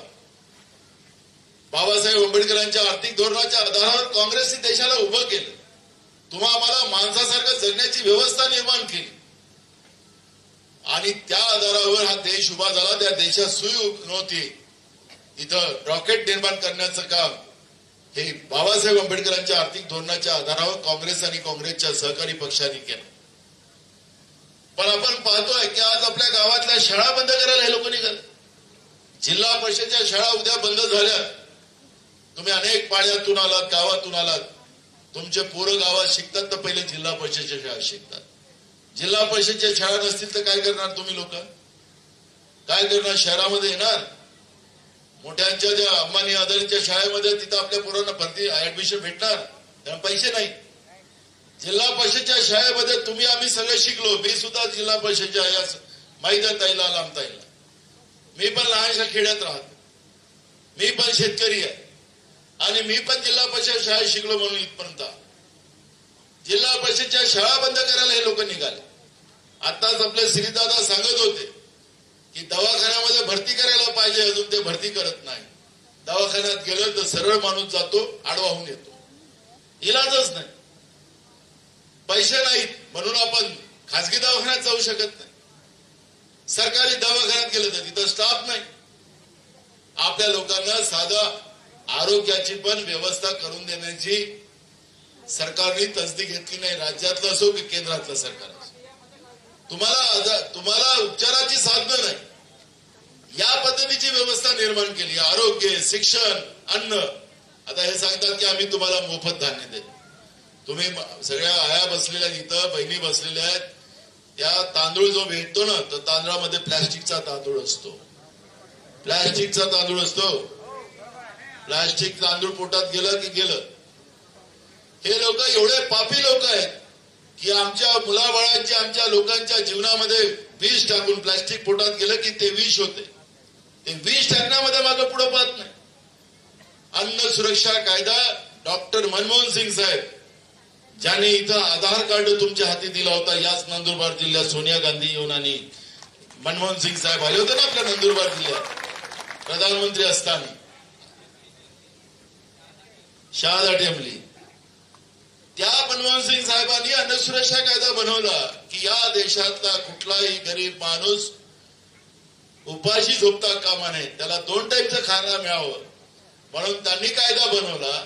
बाबासाहेब आंबेडकरांच्या आर्थिक धोरणाच्या आधारावर काँग्रेसने देशाला उभं केलं. तुम्हा आम्हाला माणसासारखं जगण्याची व्यवस्था निर्माण केली आणि त्या आधारावर हा देश उभा झाला. त्या देशात सुई नव्हती, इथं रॉकेट निर्माण करण्याचं काम हे बाबासाहेब आंबेडकरांच्या आर्थिक धोरणाच्या आधारावर काँग्रेस आणि काँग्रेसच्या सहकारी पक्षांनी केलं. पण आपण पाहतोय की आज आपल्या गावातल्या शाळा बंद करायला हे लोक निघाले. जिल्हा परिषदेच्या शाळा उद्या बंद झाल्या. तुम्ही अनेक पाड्यातून आलात, गावातून आलात, तुमचे पोरं गावात शिकतात तर पहिले जिल्हा परिषदेच्या शाळा शिकतात. जिल्हा परिषदेच्या शाळा नसतील तर काय करणार तुम्ही लोक? काय करणार? शहरामध्ये येणार मोठ्यांच्या ज्या अंबानी अदानीच्या शाळेमध्ये तिथं आपल्या पोरांना भरती ऍडमिशन भेटणार, त्यांना पैसे नाही. जिल्हा परिषदेच्या शाळेमध्ये तुम्ही आम्ही सगळे शिकलो. मी सुद्धा जिल्हा परिषदेच्या या माहिती ताईला लांबताईला, मी पण लहानशा खेड्यात राहतो, मी पण शेतकरी आहे आणि मी पण जिल्हा परिषद शाळेत शिकलो म्हणून इथपर्यंत. जिल्हा परिषदेच्या शाळा बंद करायला हे लोक निघाले. आताच आपले श्रीदादा सांगत होते की दवाखान्यामध्ये भरती करायला पाहिजे, अजून ते भरती करत नाही. दवाखान्यात गेलं तर सरळ माणूस जातो, आडवा होऊन येतो, इलाजच नाही. पैसे नाहीत म्हणून आपण खासगी दवाखान्यात जाऊ शकत नाही. सरकारी दवाखान्यात गेलं तर तिथं स्टाफ नाही. आपल्या लोकांना साधा आरोग्याची पण व्यवस्था करून देण्याची सरकारने तसदी घेतली नाही, राज्यातलं असो की केंद्रातलं सरकार असो. तुम्हाला उपचाराची साधनं नाही, या पद्धतीची व्यवस्था निर्माण केली. आरोग्य, शिक्षण, अन्न. आता हे सांगतात की आम्ही तुम्हाला मोफत धान्य देतो. तुम्ही सगळ्या आया बसलेल्या इथं, बहिणी बसलेल्या आहेत, त्या तांदूळ जो भेटतो ना तर तांदळामध्ये प्लॅस्टिकचा तांदूळ असतो. प्लॅस्टिकचा तांदूळ असतो. प्लॅस्टिक तांदूळ पोटात गेलं की गेलं. हे लोक एवढे पापी लोक आहेत की आमच्या मुलाबाळांच्या, आमच्या लोकांच्या जीवनामध्ये विष टाकून, प्लॅस्टिक पोटात गेलं की ते विष होते. ते विष टाकण्यामध्ये मागं पुढे पाहत नाही. अन्न सुरक्षा कायदा डॉक्टर मनमोहन सिंग साहेब ज्यांनी इथं आधार कार्ड तुमच्या हाती दिला होता, याच नंदुरबार जिल्ह्यात सोनिया गांधी येऊन आणि मनमोहन सिंग साहेब आले होते ना आपल्या नंदुरबार जिल्ह्यात प्रधानमंत्री असताना. शहादा टेंबली त्या मनमोहन सिंग साहेबांनी अन्नसुरक्षा कायदा बनवला की या देशातला कुठलाही गरीब माणूस उपाशी झोपता कामा नये, त्याला 2 टाईमचं खायला मिळावं म्हणून त्यांनी कायदा बनवला.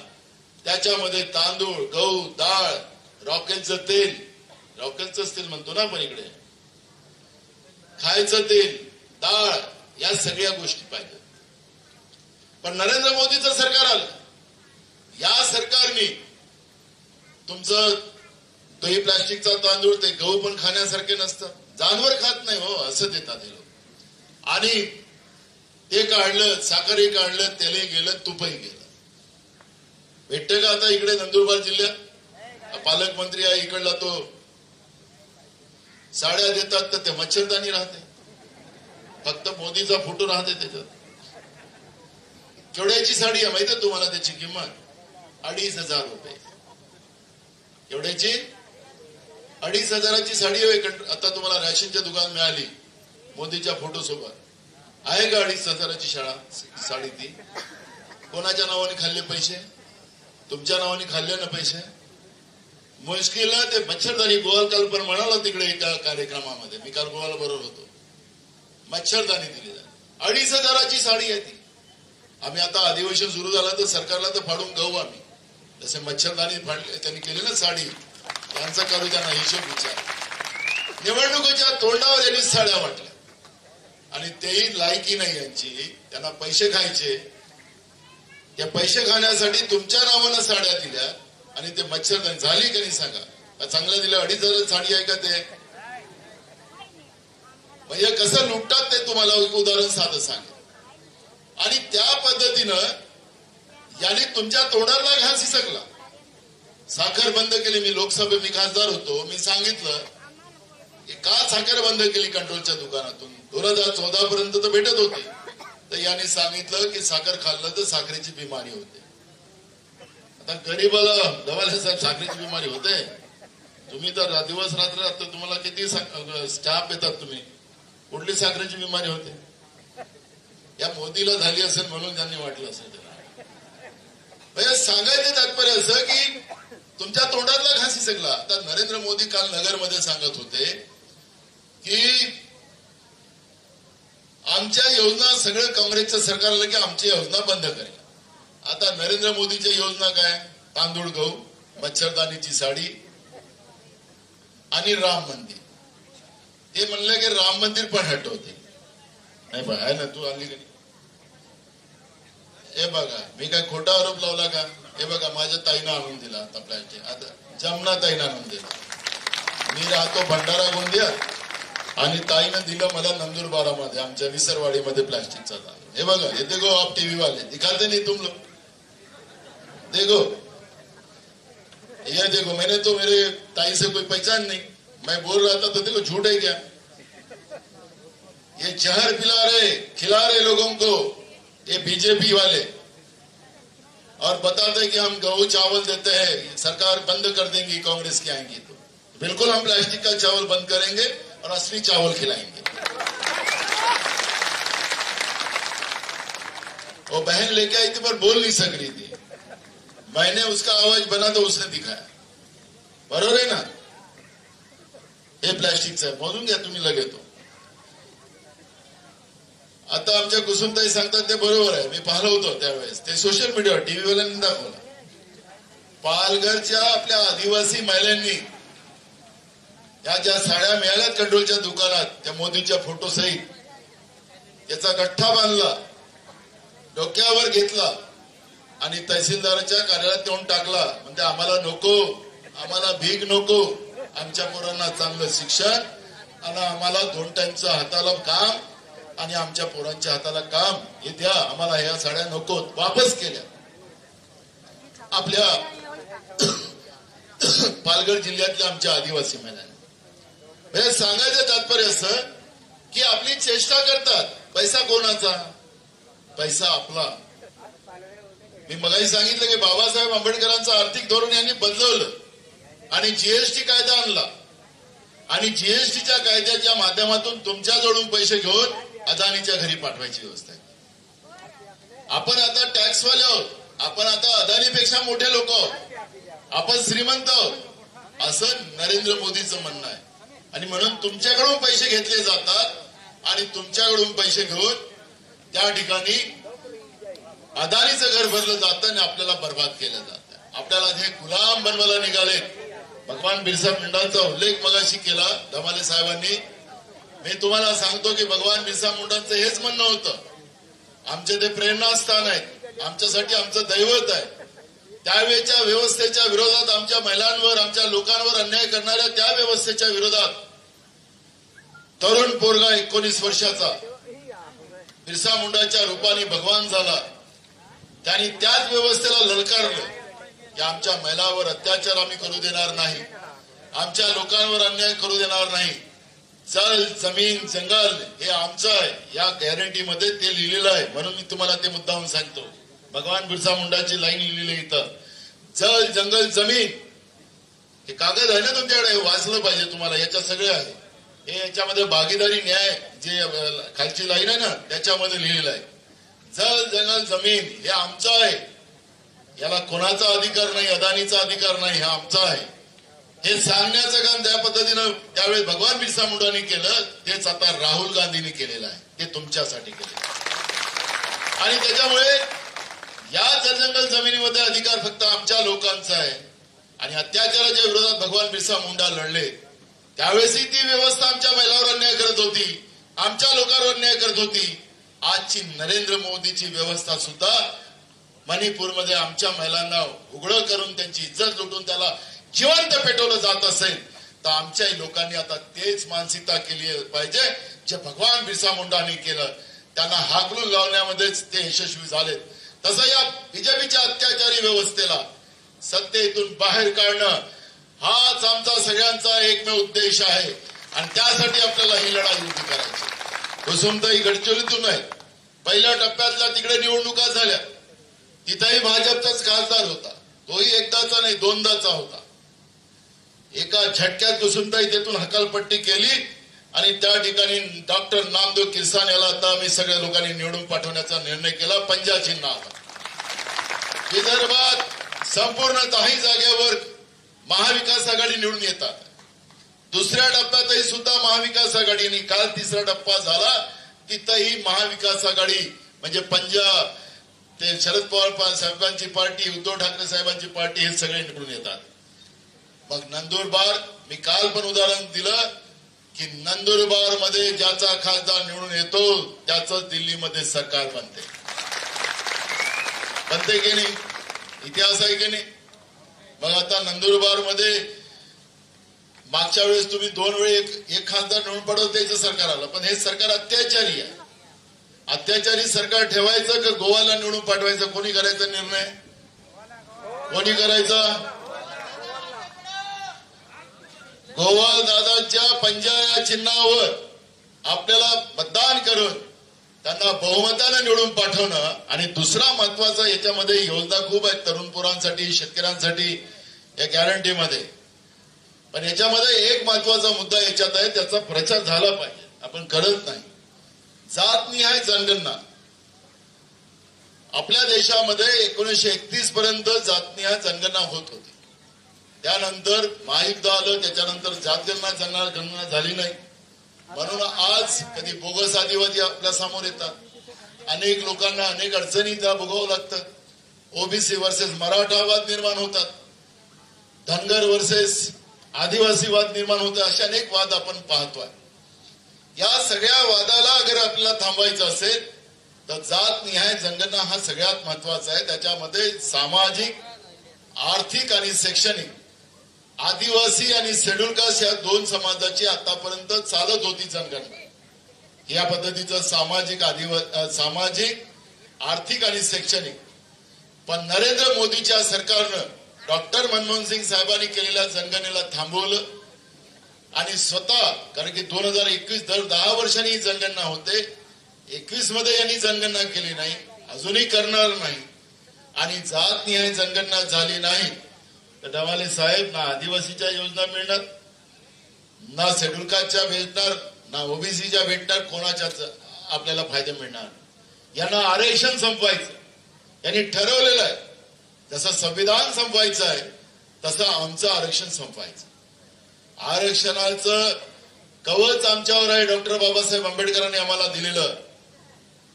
त्याच्यामध्ये तांदूळ, गहू, डाळ, रॉकेलचं तेल, रॉकेलचंच तेल म्हणतो ना आपण इकडे, खायचं तेल, डाळ, या सगळ्या गोष्टी पाहिजे. पण नरेंद्र मोदीचं सरकार आलं. या सरकारने तुमचं दही प्लास्टिकचा तांदूळ, ते गहू पण खाण्यासारखे नसतं, जानवर खात नाही हो, असं देतात हे लोक. आणि ते काढलं, साखरही काढलं, तेलही गेलं, तुपही गेलं. भेटतं का आता इकडे नंदुरबार जिल्ह्यात? पालकमंत्री आहे इकडला, तो साड्या देतात तर ते मच्छरदाणी राहते, फक्त मोदीचा फोटो राहते त्याच्यात. केवढ्याची साडी आहे माहिती आहे तुम्हाला? त्याची किंमत 2,500 रुपये. एवढ्याची 2,500ची साडी आहे. आता तुम्हाला रॅशनच्या दुकान मिळाली मोदीच्या फोटो सोबत. आहे का 2,500ची साडी? ती कोणाच्या नावाने खाल्ले पैसे? तुमच्या नावाने खाल्ले ना पैसे. मुश्किल ते मच्छरदाणी. गोवाल काल पण म्हणाला तिकडे एका कार्यक्रमामध्ये, मी काल गोवाला बरोबर होतो, मच्छरदाणी दिली जाते. 2,500ची साडी आहे ती. आम्ही आता अधिवेशन सुरू झालं तर सरकारला तर फाडून गाऊ आम्ही. जसे मच्छरदाणी त्यांनी केली ना साडी, त्यांचा करू त्यांना हिशोब विचार. निवडणुकीच्या तोंडावर यांनी साड्या वाटल्या आणि तेही लायकी नाही यांची. त्यांना पैसे खायचे, त्या पैसे खाण्यासाठी तुमच्या नावानं साड्या दिल्या आणि ते मच्छरदाणी झाली का नाही सांगा? चांगल्या दिल्या 2,500 साडी आहे का ते? म्हणजे कसं लुटतात ते तुम्हाला एक उदाहरण साधं सांगेल. आणि त्या पद्धतीनं यांनी तुमच्या तोंडाला घास हिसकला. साखर बंद केली. मी लोकसभेत मी खासदार होतो, मी सांगितलं की का साखर बंद केली कंट्रोलच्या दुकानातून. 2014 पर्यंत तर भेटत होते. तर यांनी सांगितलं की साखर खाल्लं तर साखरेची बिमारी होते. आता गरीबाला दवाला साखरेची बिमारी होते. तुम्ही तर दिवस रात्र आता तुम्हाला किती स्टाफ येतात, तुम्ही कुठली साखरेची बिमारी होते? या मोदीला झाली असेल म्हणून त्यांनी वाटलं असेल त्याला. म्हणजे सांगायचं तात्पर्य असं की तुमच्या तोंडातला घास हिसकला. आता नरेंद्र मोदी काल नगरमध्ये सांगत होते की आमच्या योजना, सगळं काँग्रेसचं सरकार आलं की आमची योजना बंद करेल. आता नरेंद्र मोदीच्या योजना काय? तांदूळ, गहू, मच्छरदानीची साडी आणि राम मंदिर. ते म्हणलं की राम मंदिर पण हटवते. नाही बघा, आहे ना, तू आणली का? हे बघा, मी काय खोटा आरोप लावला का? हे बघा, माझ्या ताईनं आणून दिला आता प्लॅस्टिक. आता जमना ताईनं आणून दिला. मी राहतो भंडारा गोंदियात आणि ताईनं दिलं मला नंदुरबारामध्ये आमच्या विसरवाडीमध्ये प्लास्टिकचा तांदूळ. हे बघा, हे देखो आप टीवी वाले दिखाते नहीं तुम लोग, देखो ये देखो. मैंने तो मेरे ताई से कोई पहचान नहीं, मैं बोल रहा था तो देखो झूठ है क्या? ये जहर पिला रहे, खिला रहे लोगों को ये बीजेपी वाले, और बताते कि हम गेहूं चावल देते हैं, सरकार बंद कर देंगी कांग्रेस की आएंगी तो. बिल्कुल हम प्लास्टिक का चावल बंद करेंगे और असली चावल खिलाएंगे. वो बहन लेके आई थी पर बोल नहीं सक रही थी. मैंने उसका आवाज बना तो उसने दिखाया. बरोबर आहे ना? हे प्लास्टिकचं आहे, मोजून घ्या तुम्ही लगे तो. आता आमच्या कुसुमताई सांगतात ते बरोबर आहे. मी पाहिलं होतं त्यावेळेस, ते सोशल मीडियावर टीव्हीवाल्यांनी दाखवलं. पालघरच्या आपल्या आदिवासी महिलांनी या ज्या साड्या मिळाल्यात कंट्रोलच्या दुकानात, त्या मोदीच्या फोटो सहित, त्याचा गठ्ठा बांधला, डोक्यावर घेतला आणि तहसीलदाराच्या कार्यालयात नेऊन टाकला. म्हणजे आम्हाला नको, आम्हाला भीक नको, आमच्या पोरांना चांगलं शिक्षण आणि आम्हाला 2 टाईमचं हाताला काम आणि आमच्या पोरांच्या हाताला काम हे द्या, आम्हाला ह्या साड्या नको. वापस केल्या आपल्या पालघर जिल्ह्यातल्या आमच्या आदिवासी महिलांनी. म्हणजे सांगायचं तात्पर्य असं की आपली चेष्टा करतात. पैसा कोणाचा? पैसा आपला. मी मगाही सांगितलं की बाबासाहेब आंबेडकरांचं आर्थिक धोरण यांनी बदलवलं आणि जीएसटी कायदा आणला आणि जीएसटीच्या कायद्याच्या माध्यमातून तुमच्याजवळून पैसे घेऊन अदानीच्या घरी पाठवायची व्यवस्था आहे. आपण आता टॅक्सवाले आहोत, आपण आता अदानीपेक्षा मोठे लोक आहोत. आपण श्रीमंत आहोत असं नरेंद्र मोदीचं म्हणणं आहे. आणि म्हणून तुमच्याकडून पैसे घेतले जातात आणि तुमच्याकडून पैसे घेऊन त्या ठिकाणी अदानीचं घर भरलं जातं आणि आपल्याला बर्बाद केलं जातं. आपल्याला हे गुलाम बनवायला निघाले. भगवान बिरसा मुंडांचा उल्लेख मगाशी केला धमाले साहेबांनी. मी तुम्हाला सांगतो की भगवान बिरसा मुंडांचं हेच म्हणणं होतं, आमचे ते प्रेरणास्थान आहेत, आमच्यासाठी आमचं दैवत आहे. त्यावेळेच्या व्यवस्थेच्या विरोधात, आमच्या महिलांवर, आमच्या लोकांवर अन्याय करणाऱ्या त्या व्यवस्थेच्या विरोधात तरुण पोरगा 19 वर्षाचा बिरसा मुंडाच्या रूपाने भगवान झाला. त्यांनी त्याच व्यवस्थेला ललकारलं की आमच्या महिलांवर अत्याचार आम्ही करू देणार नाही, आमच्या लोकांवर अन्याय करू देणार नाही. जल जमीन जंगल हे आमचं आहे, या गॅरंटीमध्ये ते लिहिलेलं आहे. म्हणून मी तुम्हाला ते मुद्दाहून सांगतो. भगवान बिरसा मुंडाची लाईन लिहिलेली इथं, जल जंगल जमीन. हे कागद आहे ना तुमच्याकडे, वाचलं पाहिजे तुम्हाला. याच्या सगळे आहे हे, याच्यामध्ये भागीदारी न्याय जे खालची लाईन आहे ना त्याच्यामध्ये लिहिलेलं आहे. जल जंगल जमीन हे आमचं आहे, याला कोणाचा अधिकार नाही, अदानीचा अधिकार नाही, हे आमचं आहे. हे सांगण्याचं काम त्या पद्धतीनं त्यावेळेस भगवान बिरसा मुंडांनी केलं, तेच आता राहुल गांधींनी केलेलं आहे. ते तुमच्यासाठी केलं. आणि त्याच्यामुळे या जलजंगल जमिनीमध्ये अधिकार फक्त आमच्या लोकांचा आहे. आणि अत्याचाराच्या विरोधात भगवान बिरसा मुंडा लढले त्यावेळेसही ती व्यवस्था आमच्या महिलांवर अन्याय करत होती, आमच्या लोकांवर अन्याय करत होती. आजची नरेंद्र मोदीची व्यवस्था सुद्धा मणिपूरमध्ये आमच्या महिलांना उघडं करून त्यांची इज्जत लुटून त्याला जिवंत पेटवलं जात असेल तर आमच्याही लोकांनी आता तेच मानसिकता केली पाहिजे जे भगवान बिरसा मुंडांनी केलं. त्यांना हाकलून लावण्यामध्येच ते यशस्वी झालेत. तसं या बीजेपीच्या अत्याचारी व्यवस्थेला सत्तेतून बाहेर काढणं हाच आमचा सगळ्यांचा एकमेव उद्देश आहे. आणि त्यासाठी आपल्याला ही लढाई उभी करायची. कुसुमताई गडचिरोलीतून आहे. पहिल्या टप्प्यातल्या तिकडे निवडणुका झाल्या, तिथंही भाजपचाच खासदार होता. तोही एकदाचा नाही दोनदाचा होता. एका झटक्यात कुसुमताई तिथून हकालपट्टी केली आणि त्या ठिकाणी डॉक्टर नामदेव किरसान याला आता आम्ही सगळ्या लोकांनी निवडून पाठवण्याचा निर्णय केला पंजा चिन्हावर. विदर्भात संपूर्णतः जागेवर महाविकास आघाडी निवडून येतात. दुसऱ्या टप्प्यातही सुद्धा महाविकास आघाडीने, काल तिसरा टप्पा झाला तिथंही महाविकास आघाडी म्हणजे पंजा, ते शरद पवार साहेबांची पार्टी, उद्धव ठाकरे साहेबांची पार्टी हे सगळे निवडून येतात. मग नंदुरबार, मी काल पण उदाहरण दिलं की नंदुरबार मध्ये ज्याचा खासदार निवडून येतो त्याचं दिल्लीमध्ये सरकार बनते की नाही? इतिहास आहे की नाही? मग आता नंदुरबार मध्ये मागच्या वेळेस तुम्ही 2 वेळे एक खासदार निवडून पाठवत त्याचं सरकार आलं, पण हे सरकार अत्याचारी आहे. अत्याचारी सरकार ठेवायचं का गोवाला निवडून पाठवायचं? कोणी करायचा निर्णय? कोणी करायचा? गोवाल दादाच्या पंजा या चिन्हावर आपल्याला मतदान करून त्यांना बहुमताने निवडून पाठवणं. आणि दुसरा महत्वाचा याच्यामध्ये योजना खूप आहेत तरुण पोरांसाठी, शेतकऱ्यांसाठी या गॅरंटीमध्ये. पण याच्यामध्ये एक महत्वाचा मुद्दा याच्यात आहे, त्याचा प्रचार झाला पाहिजे, आपण करत नाही. जातनिहाय जनगणना आपल्या देशामध्ये 1931 पर्यंत जातनिहाय जनगणना होत होती. त्यानंतर महायुद्ध आलं, त्याच्यानंतर जातगणना जनगणना झाली नाही. म्हणून आज कधी बोगस आदिवासी आपल्या समोर येतात, अनेक लोकांना अनेक अडचणी त्या भोगावं लागतात. ओबीसी वर्सेस मराठावाद निर्माण होतात, धनगर वर्सेस आदिवासीवाद निर्माण होतात. असे अनेक वाद आपण पाहतोय. या सगळ्या वादाला अगर आपल्याला थांबवायचं असेल तर जातनिहाय जनगणना हा सगळ्यात महत्वाचा आहे. त्याच्यामध्ये सामाजिक, आर्थिक आणि शैक्षणिक, आदिवासी आणि शेड्यूल कास्ट या 2 समाजाची आतापर्यंत चालत होती जनगणना. या पद्धतीचं सामाजिक, आर्थिक आणि शैक्षणिक. पण नरेंद्र मोदीच्या सरकारनं डॉक्टर मनमोहन सिंग साहेबांनी केलेल्या जनगणनेला थांबवलं आणि स्वतः, कारण की 2021 दर 10 वर्षांनी ही जनगणना होते, 21 मध्ये यांनी जनगणना केली नाही, अजूनही करणार नाही. आणि जातनिहाय जनगणना झाली नाही तर डवाले साहेब ना आदिवासीच्या योजना मिळणार, ना शेड्यूल कास्टच्या भेटणार, ना ओबीसीच्या भेटणार, कोणाच्याच आपल्याला फायदा मिळणार. यांना आरक्षण संपवायचं, यांनी ठरवलेलं आहे. जसं संविधान संपवायचं आहे तसं आमचं आरक्षण संपवायचं. आरक्षणाचं कवच आमच्यावर आहे, डॉक्टर बाबासाहेब आंबेडकरांनी आम्हाला दिलेलं.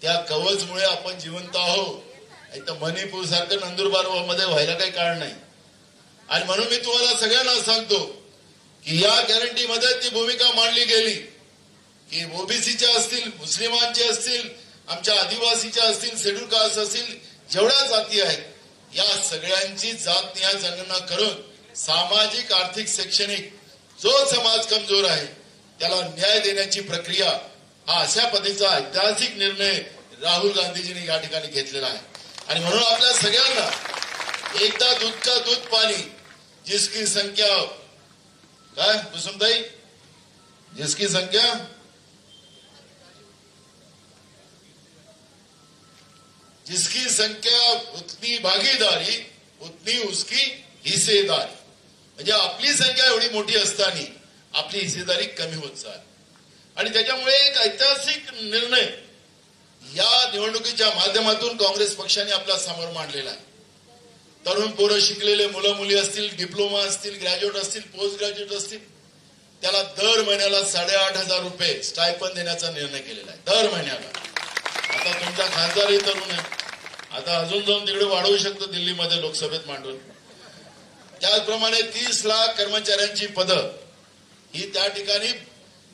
त्या कवचमुळे आपण जिवंत आहोत. इथं मणिपूर सारखं नंदुरबार मध्ये व्हायला काही कारण नाही. आणि म्हणून मी तुम्हाला सगळ्यांना सांगतो की या गॅरंटीमध्ये ती भूमिका मांडली गेली की ओबीसीच्या असतील, मुस्लिमांचे असतील, आमच्या आदिवासीच्या असतील, शेड्यूल कास्ट असतील, जेवढ्या जाती आहेत या सगळ्यांची जातनिहाय गणना करून सामाजिक, आर्थिक, शैक्षणिक जो समाज कमजोर आहे त्याला न्याय देण्याची प्रक्रिया हा अशा पद्धतीचा ऐतिहासिक निर्णय राहुल गांधीजींनी या ठिकाणी घेतलेला आहे. आणि म्हणून आपल्या सगळ्यांना एकदा दूध का दूध पाणी, जिसकी संख्या काय कुसुमताई, जिसकी संख्या उतनी भागीदारी उतनी उसकी हिस्सेदारी. म्हणजे आपली संख्या एवढी मोठी असताना आपली हिस्सेदारी कमी होत चाल. आणि त्याच्यामुळे एक ऐतिहासिक निर्णय या निवडणुकीच्या माध्यमातून काँग्रेस पक्षाने आपल्या समोर मांडलेला आहे. तरुण पोरं, शिकलेले मुलं मुली असतील, डिप्लोमा असतील, ग्रॅज्युएट असतील, पोस्ट ग्रॅज्युएट असतील, त्याला दर महिन्याला 8,500 रुपये स्टायपन देण्याचा निर्णय केलेला आहे. दर महिन्याला. आता तुमचा खासदारही तरुण आहे, आता अजून जाऊन तिकडे वाढवू शकतो दिल्लीमध्ये लोकसभेत मांडून. त्याचप्रमाणे 30 लाख कर्मचाऱ्यांची पदं ही त्या ठिकाणी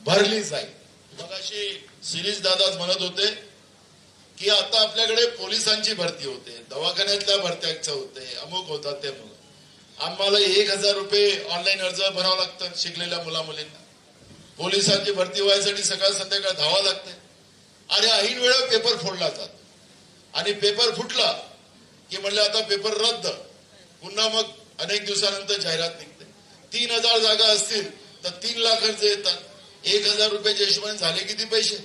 भरली जाईल. मग अशी शिरीष दादाच म्हणत होते की आता आपल्याकडे पोलिसांची भरती होते, दवाखान्यातल्या भरत्याचं होते, अमुक होतात ते मुलं. आम्हाला 1,000 रुपये ऑनलाईन अर्ज भरावा लागतात शिकलेल्या मुला मुलींना. पोलिसांची भरती व्हायसाठी सकाळ संध्याकाळ धावावं लागते. आणि ऐन वेळा पेपर फोडला जातो. आणि पेपर फुटला की म्हणले आता पेपर रद्द. पुन्हा मग अनेक दिवसानंतर जाहिरात निघते. 3,000 जागा असतील तर 3 लाख अर्ज येतात. 1,000 रुपयाच्या हिशोबाने झाले किती पैसे?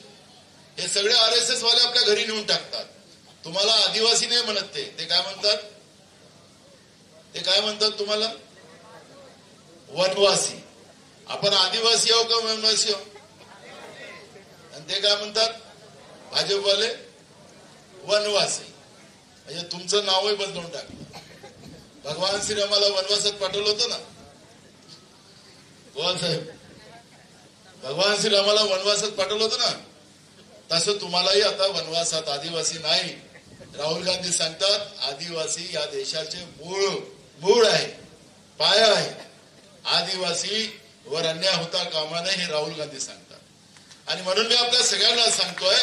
हे सगळे RSS वाले आपल्या घरी नेऊन टाकतात. तुम्हाला आदिवासी नाही म्हणत, ते काय म्हणतात? ते काय म्हणतात तुम्हाला? वनवासी. आपण आदिवासी आहो का वनवासी आहो? आणि ते काय म्हणतात भाजपवाले? वनवासी. म्हणजे तुमचं नावही बदलून टाकलं. भगवान श्री आम्हाला वनवासात पाठवलं होतं ना गोवाल साहेब, भगवान श्री आम्हाला वनवासात पाठवलं होतं ना, तसं तुम्हालाही आता वनवासात. आदिवासी नाही. राहुल गांधी सांगतात आदिवासी या देशाचे मूळ आहे, पाया आहे. आदिवासी वर अन्याय होता कामा नये हे राहुल गांधी सांगतात. आणि म्हणून मी आपल्या सगळ्यांना सांगतोय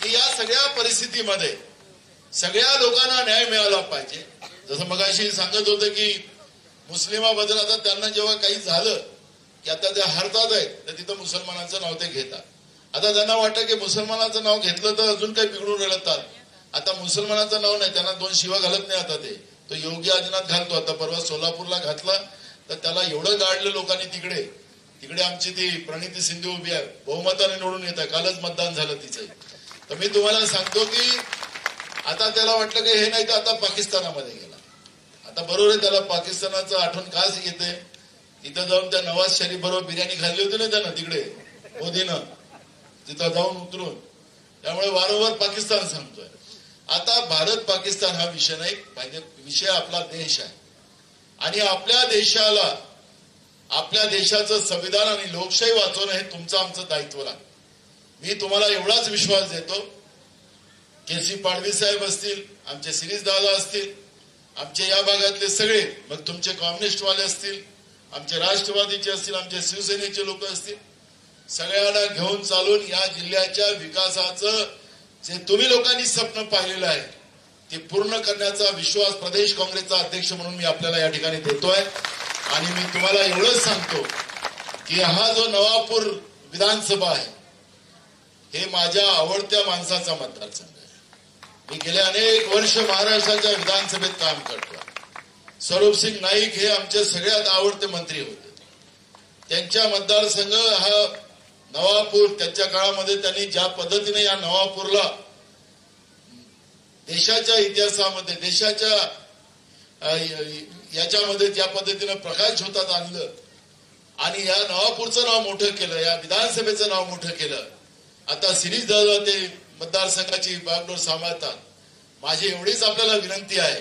की या सगळ्या परिस्थितीमध्ये सगळ्या लोकांना न्याय मिळाला पाहिजे. जसं मगाशी सांगत होतं की मुस्लिमाबद्दल आता त्यांना जेव्हा काही झालं की आता ते हरतात आहेत तर तिथं मुसलमानांचं नाव ते घेतात. आता त्यांना वाटतं की मुसलमानाचं नाव घेतलं तर अजून काही बिघडून राहतात. आता मुसलमानाचं नाव नाही, त्यांना 2 शिवा घालत नाही. आता ते तो योगी आदिनाथ घालतो. आता परवा सोलापूरला घातला तर त्याला एवढं गाडलं लोकांनी. तिकडे आमची ती प्रणिती शिंदे उभी आहे, बहुमताने निवडून येत आहे. कालच मतदान झालं तिचं. तर मी तुम्हाला सांगतो की आता त्याला वाटलं की हे नाही तर आता पाकिस्तानामध्ये गेला. आता बरोबर आहे, त्याला पाकिस्तानाचं आठवण खास येते. तिथं जाऊन त्या नवाज शरीफ बरोबर बिर्याणी खाल्ली होती ना त्यानं तिकडे मोदीनं, तिथं जाऊन उतरून. त्यामुळे वारंवार पाकिस्तान सांगतोय. आता भारत पाकिस्तान हा विषय नाही, विषय आपला देश आहे. आणि आपल्या देशाला, आपल्या देशाचं संविधान आणि लोकशाही वाचवणं हे तुमचं आमचं दायित्व आहे. मी तुम्हाला एवढाच विश्वास देतो, KC पाडवी साहेब असतील, आमचे शिरीष दादा असतील, आमचे या भागातले सगळे, मग तुमचे कम्युनिस्टवाले असतील, आमचे राष्ट्रवादीचे असतील, आमचे शिवसेनेचे लोक असतील, सगळ्यांना घेऊन चालून या जिल्ह्याच्या विकासाचं जे तुम्ही लोकांनी स्वप्न पाहिलेलं आहे ते पूर्ण करण्याचा विश्वास प्रदेश काँग्रेसचा अध्यक्ष म्हणून मी आपल्याला या ठिकाणी देतोय. आणि मी तुम्हाला एवढंच सांगतो की हा जो नवापूर विधानसभा आहे हे माझ्या आवडत्या माणसाचा मतदारसंघ आहे. मी गेले अनेक वर्ष महाराष्ट्राच्या विधानसभेत काम करतो. स्वरूपसिंग नाईक हे आमचे सगळ्यात आवडते मंत्री होते. त्यांच्या मतदारसंघ हा नवापूर, त्यांच्या काळामध्ये त्यांनी ज्या पद्धतीने या नवापूरला देशाच्या इतिहासामध्ये, देशाच्या याच्यामध्ये ज्या पद्धतीनं प्रकाश होतात आणलं आणि या नवापूरचं नाव मोठं केलं, या विधानसभेचं नाव मोठं केलं. आता शिरीष दादा ते मतदारसंघाची बागडोर सांभाळतात. माझी एवढीच आपल्याला विनंती आहे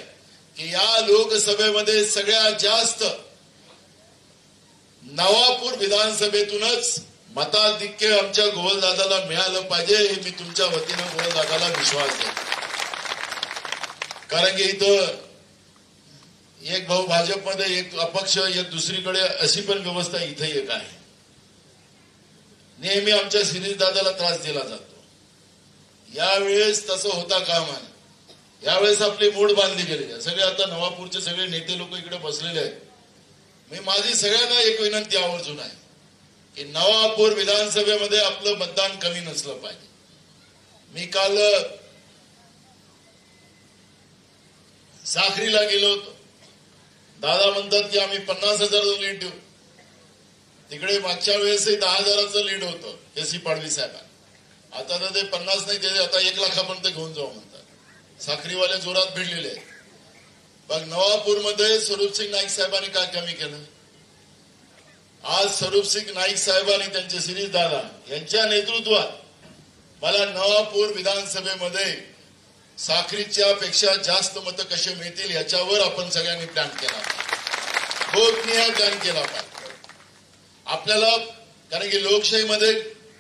की या लोकसभेमध्ये सगळ्यात जास्त नवापूर विधानसभेतूनच मताधिक्य आमच्या गोवलदादाला मिळालं पाहिजे, हे मी तुमच्या वतीनं गोवलदादाला विश्वास देतो. कारण की इथं एक भाऊ भाजपमध्ये, एक अपक्ष, एक दुसरीकडे, अशी पण व्यवस्था इथे एक आहे. नेहमी आमच्या शिरीष दादाला त्रास दिला जातो. यावेळेस तसं होता कामा नये. यावेळेस आपली मूड बांधली गेली आहे. सगळे आता नवापूरचे सगळे नेते लोक इकडे बसलेले आहेत. मी माझी सगळ्यांना एक विनंती आवर्जून आहे की नवापूर विधानसभेमध्ये आपलं मतदान कमी नसलं पाहिजे. मी काल साखरीला गेलो होतो. दादा म्हणतात की आम्ही 50,000 लीड देऊ. तिकडे मागच्या वेळेसही 10,000चं लीड होतं केसी पाडवी साहेबांना. आता तर ते 50 नाही, ते आता 1 लाखापर्यंत घेऊन जाऊ म्हणतात. साखरीवाले जोरात भिडलेले आहेत. मग नवापूरमध्ये स्वरूपसिंग नाईक साहेबांनी काय कमी केलं? आज स्वरूपसिंग नाईक साहेबांनी त्यांचे शिरीष दादा यांच्या नेतृत्वात मला नवापूर विधानसभेमध्ये साखरीच्या पेक्षा जास्त मतं कसे मिळतील याच्यावर आपण सगळ्यांनी प्लॅन केला, गोपनीय प्लॅन केला पाहिजे आपल्याला. कारण की लोकशाहीमध्ये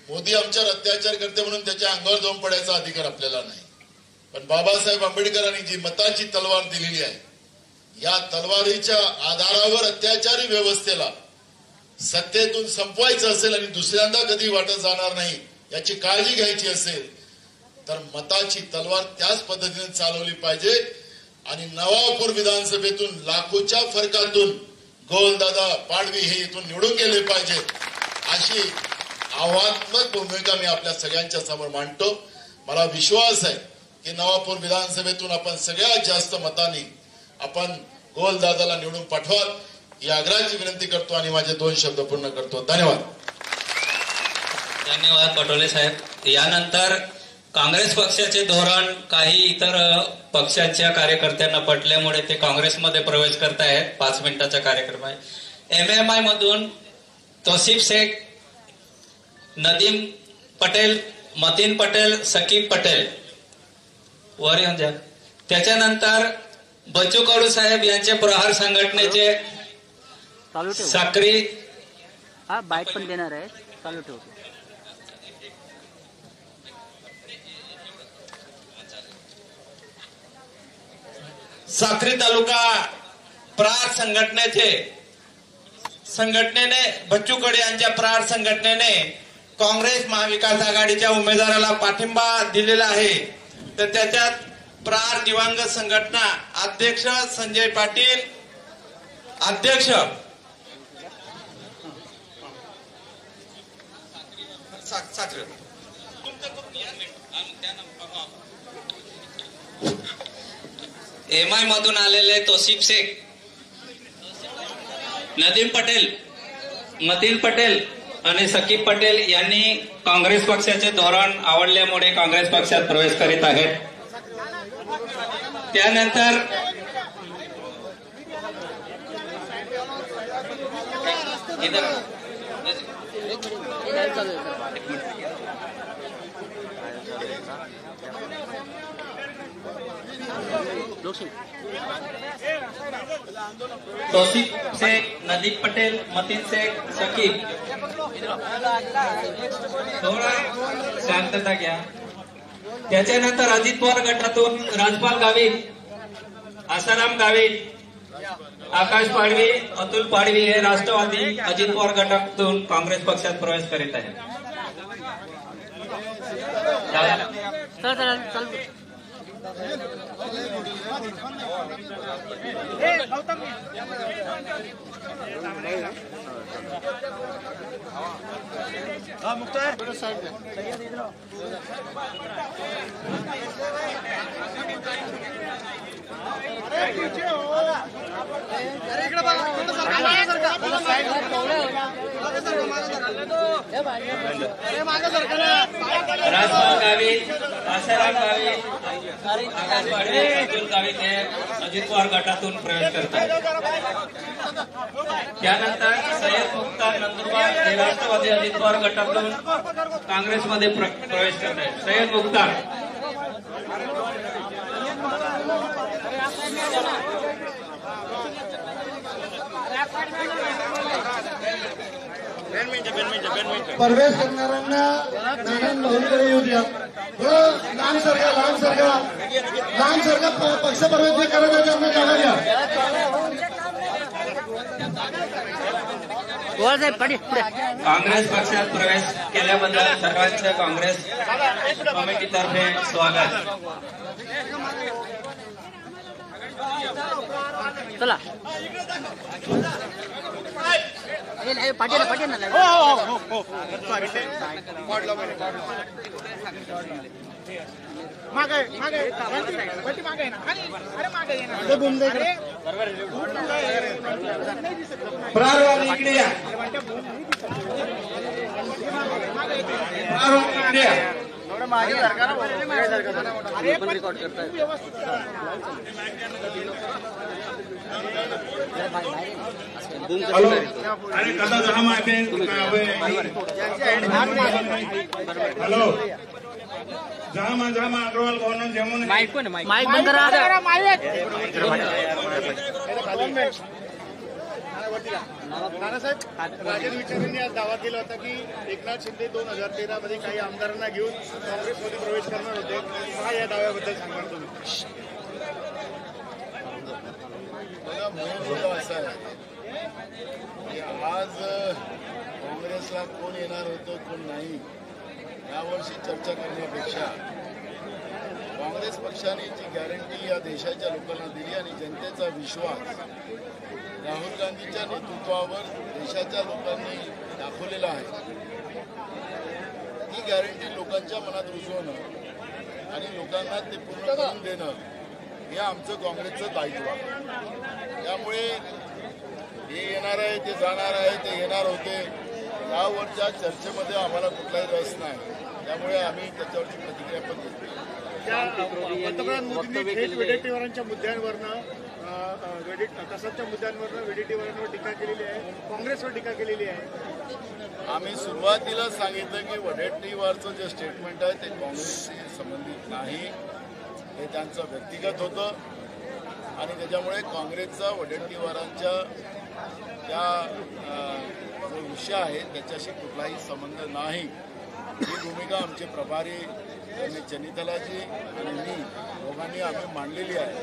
मोदी आमच्यावर अत्याचार करते म्हणून त्याच्या अंगावर जाऊन पडायचा अधिकार आपल्याला नाही. पण बाबासाहेब आंबेडकरांनी जी मताची तलवार दिलेली आहे, या तलवारीच्या आधारावर अत्याचारी व्यवस्थेला सत्तेतून संपवायचं असेल आणि दुसऱ्यांदा कधी वाटत जाणार नाही याची काळजी घ्यायची असेल तर मताची तलवार त्याच पद्धतीने चालवली पाहिजे. आणि नवापूर विधानसभेतून लाखोच्या फरकातून गोवलदादा पाडवी हे इथून निवडून गेले पाहिजेत, अशी आव्हानात्मक भूमिका मी आपल्या सगळ्यांच्या समोर मांडतो. मला विश्वास आहे की नवापूर विधानसभेतून आपण सगळ्यात जास्त मतांनी आपण गोवलदादाला निवडून पाठवाल ही आग्रहाची विनंती करतो आणि माझे 2 शब्द पूर्ण करतो. धन्यवाद. धन्यवाद पटोले साहेब. यानंतर काँग्रेस पक्षाचे धोरण काही इतर पक्षांच्या कार्यकर्त्यांना पटल्यामुळे ते काँग्रेसमध्ये प्रवेश करत आहेत. 5 मिनिटाचा कार्यक्रम आहे. MMI मधून तौसिफ शेख, नदीम पटेल, मतीन पटेल, सकीब पटेल वर येऊन द्या. त्याच्यानंतर बच्चू कडू साहेब यांचे प्रहार संघटनेचे साक्री बाईट पण देणार आहे. चालू ठेवतो. साक्री तालुका प्रहार संघटनेने बच्चू कडू यांच्या प्रहार संघटनेने काँग्रेस महाविकास आघाडीच्या उमेदवाराला पाठिंबा दिलेला आहे. तर त्याच्यात प्रहार दिव्यांग संघटना अध्यक्ष संजय पाटील, अध्यक्ष MI मधून आलेले तौसिफ शेख, नदीम पटेल, मतीन पटेल आणि सकीब पटेल यांनी काँग्रेस पक्षाचे धोरण आवडल्यामुळे काँग्रेस पक्षात प्रवेश करीत आहेत. त्यानंतर तौसिफ शेख, नदीम पटेल, मतीन शेख, सकीब. थोडा शांतता घ्या. त्याच्यानंतर अजित पवार गटातून राजपाल गावित, आसाराम गावित, आकाश पाडवी, अतुल पाडवी हे राष्ट्रवादी अजित पवार गटातून काँग्रेस पक्षात प्रवेश करीत आहेत. राजपाल गावित, आसाराम गावित, आकाश पाडवी, अतुल गावित हे अजित पवार गटातून प्रवेश करतात. त्यानंतर सय्यद मुख्तार नंदुरबार हे राष्ट्रवादी अजित पवार गटातून काँग्रेसमध्ये प्रवेश करत आहेत. सय्यद मुख्तार प्रवेश करणाऱ्यांना मॅडम लावूनकडे येऊ द्या. थोडं लांब सरका पक्ष प्रवेश करत आहे त्यांना जागा द्या. काँग्रेस पक्षात प्रवेश केल्याबद्दल सर्वांचं काँग्रेस कमिटीतर्फे स्वागत. चला पाटील ना प्रारवाद इकडे या. रेकॉर्ड करताय. आणि कसा जहा मागे हॅलो जामा अग्रवाल भवन जेवण माईक बंद करा. नानासाहेब राजन विचारेंनी आज दावा केला होता की एकनाथ शिंदे 2013 मध्ये काही आमदारांना घेऊन काँग्रेसमध्ये प्रवेश करणार होते. काय या दाव्याबद्दल सांगणार तुम्ही? बघा, मुद्दा असा आहे की आज काँग्रेसला कोण येणार होतं कोण नाही यावर्षी चर्चा करण्यापेक्षा काँग्रेस पक्षाने जी गॅरंटी या देशाच्या लोकांना दिली आणि जनतेचा विश्वास राहुल गांधीच्या नेतृत्वावर देशाच्या लोकांनी दाखवलेला आहे, ती गॅरंटी लोकांच्या मनात रुजवणं आणि लोकांना ते पूर्ण करून देणं हे आमचं काँग्रेसचं दायित्व आहे. त्यामुळे हे येणार आहे, ते जाणार आहे, ते येणार होते यावरच्या चर्चेमध्ये आम्हाला कुठलाही रस नाही. त्यामुळे आम्ही त्याच्यावरची प्रतिक्रिया पण देतो. पंतप्रधान मोदींनी थेट वेडेटीवारांच्या मुद्द्यांवरनं कसाबच्या मुद्द्यांवरनं वेडेटीवारांवर टीका केलेली आहे, काँग्रेसवर टीका केलेली आहे. आम्ही सुरुवातीला सांगितलं की वडेट्टीवारचं जे स्टेटमेंट आहे ते काँग्रेसशी संबंधित नाही, हे त्यांचं व्यक्तिगत होतं आणि त्याच्यामुळे काँग्रेसचा वडेट्टीवारांच्या त्या जो विषय आहे त्याच्याशी कुठलाही संबंध नाही. ही भूमिका आमचे प्रभारी चनितलाजी आणि मी दोघांनी आम्ही मांडलेली आहे.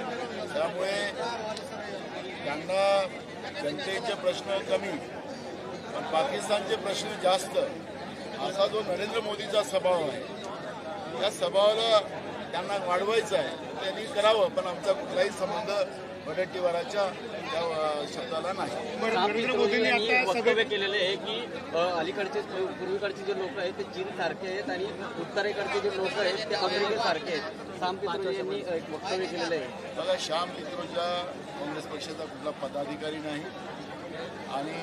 त्यामुळे त्यांना जनतेचे प्रश्न कमी पण पाकिस्तानचे प्रश्न जास्त असा जो नरेंद्र मोदीचा स्वभाव आहे त्या स्वभावाला त्यांना वाढवायचा आहे, त्यांनी करावं. पण आमचा कुठलाही संबंध वडेट्टीवाराच्या त्या शब्दाला नाही. नरेंद्र मोदींनी आता वक्तव्य केलेले आहे की अलीकडचे पूर्वीकडचे जे लोक आहेत ते चीन सारखे आहेत आणि उत्तरेकडचे जे लोक आहेत ते अमेरिकेसारखे आहेत. श्याम पित्रोदा यांनी एक वक्तव्य केलेलं आहे. बघा, श्याम पित्रोदा काँग्रेस पक्षाचा कुठला पदाधिकारी नाही आणि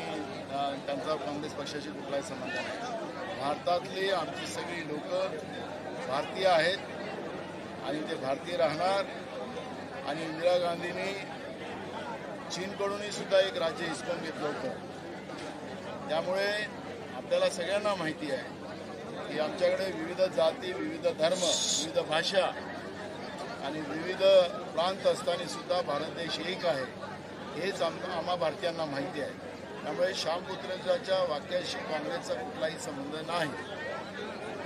त्यांचा काँग्रेस पक्षाशी कुठलाही संबंध नाही. भारतातली आमची सगळी लोक भारतीय आहेत आणि ते भारतीय राहणार. आणि इंदिरा गांधींनी चीनकडूनही सुद्धा एक राज्य हिसकावून घेतलं होतं. त्यामुळे आपल्याला सगळ्यांना माहिती आहे की आमच्याकडे विविध जाती, विविध धर्म, विविध भाषा आणि विविध प्रांत असताना सुद्धा भारत देश एक आहे हेच आम्हा भारतीयांना माहिती आहे. त्यामुळे श्याम पित्रोदाच्या वाक्याशी काँग्रेसचा कुठलाही संबंध नाही.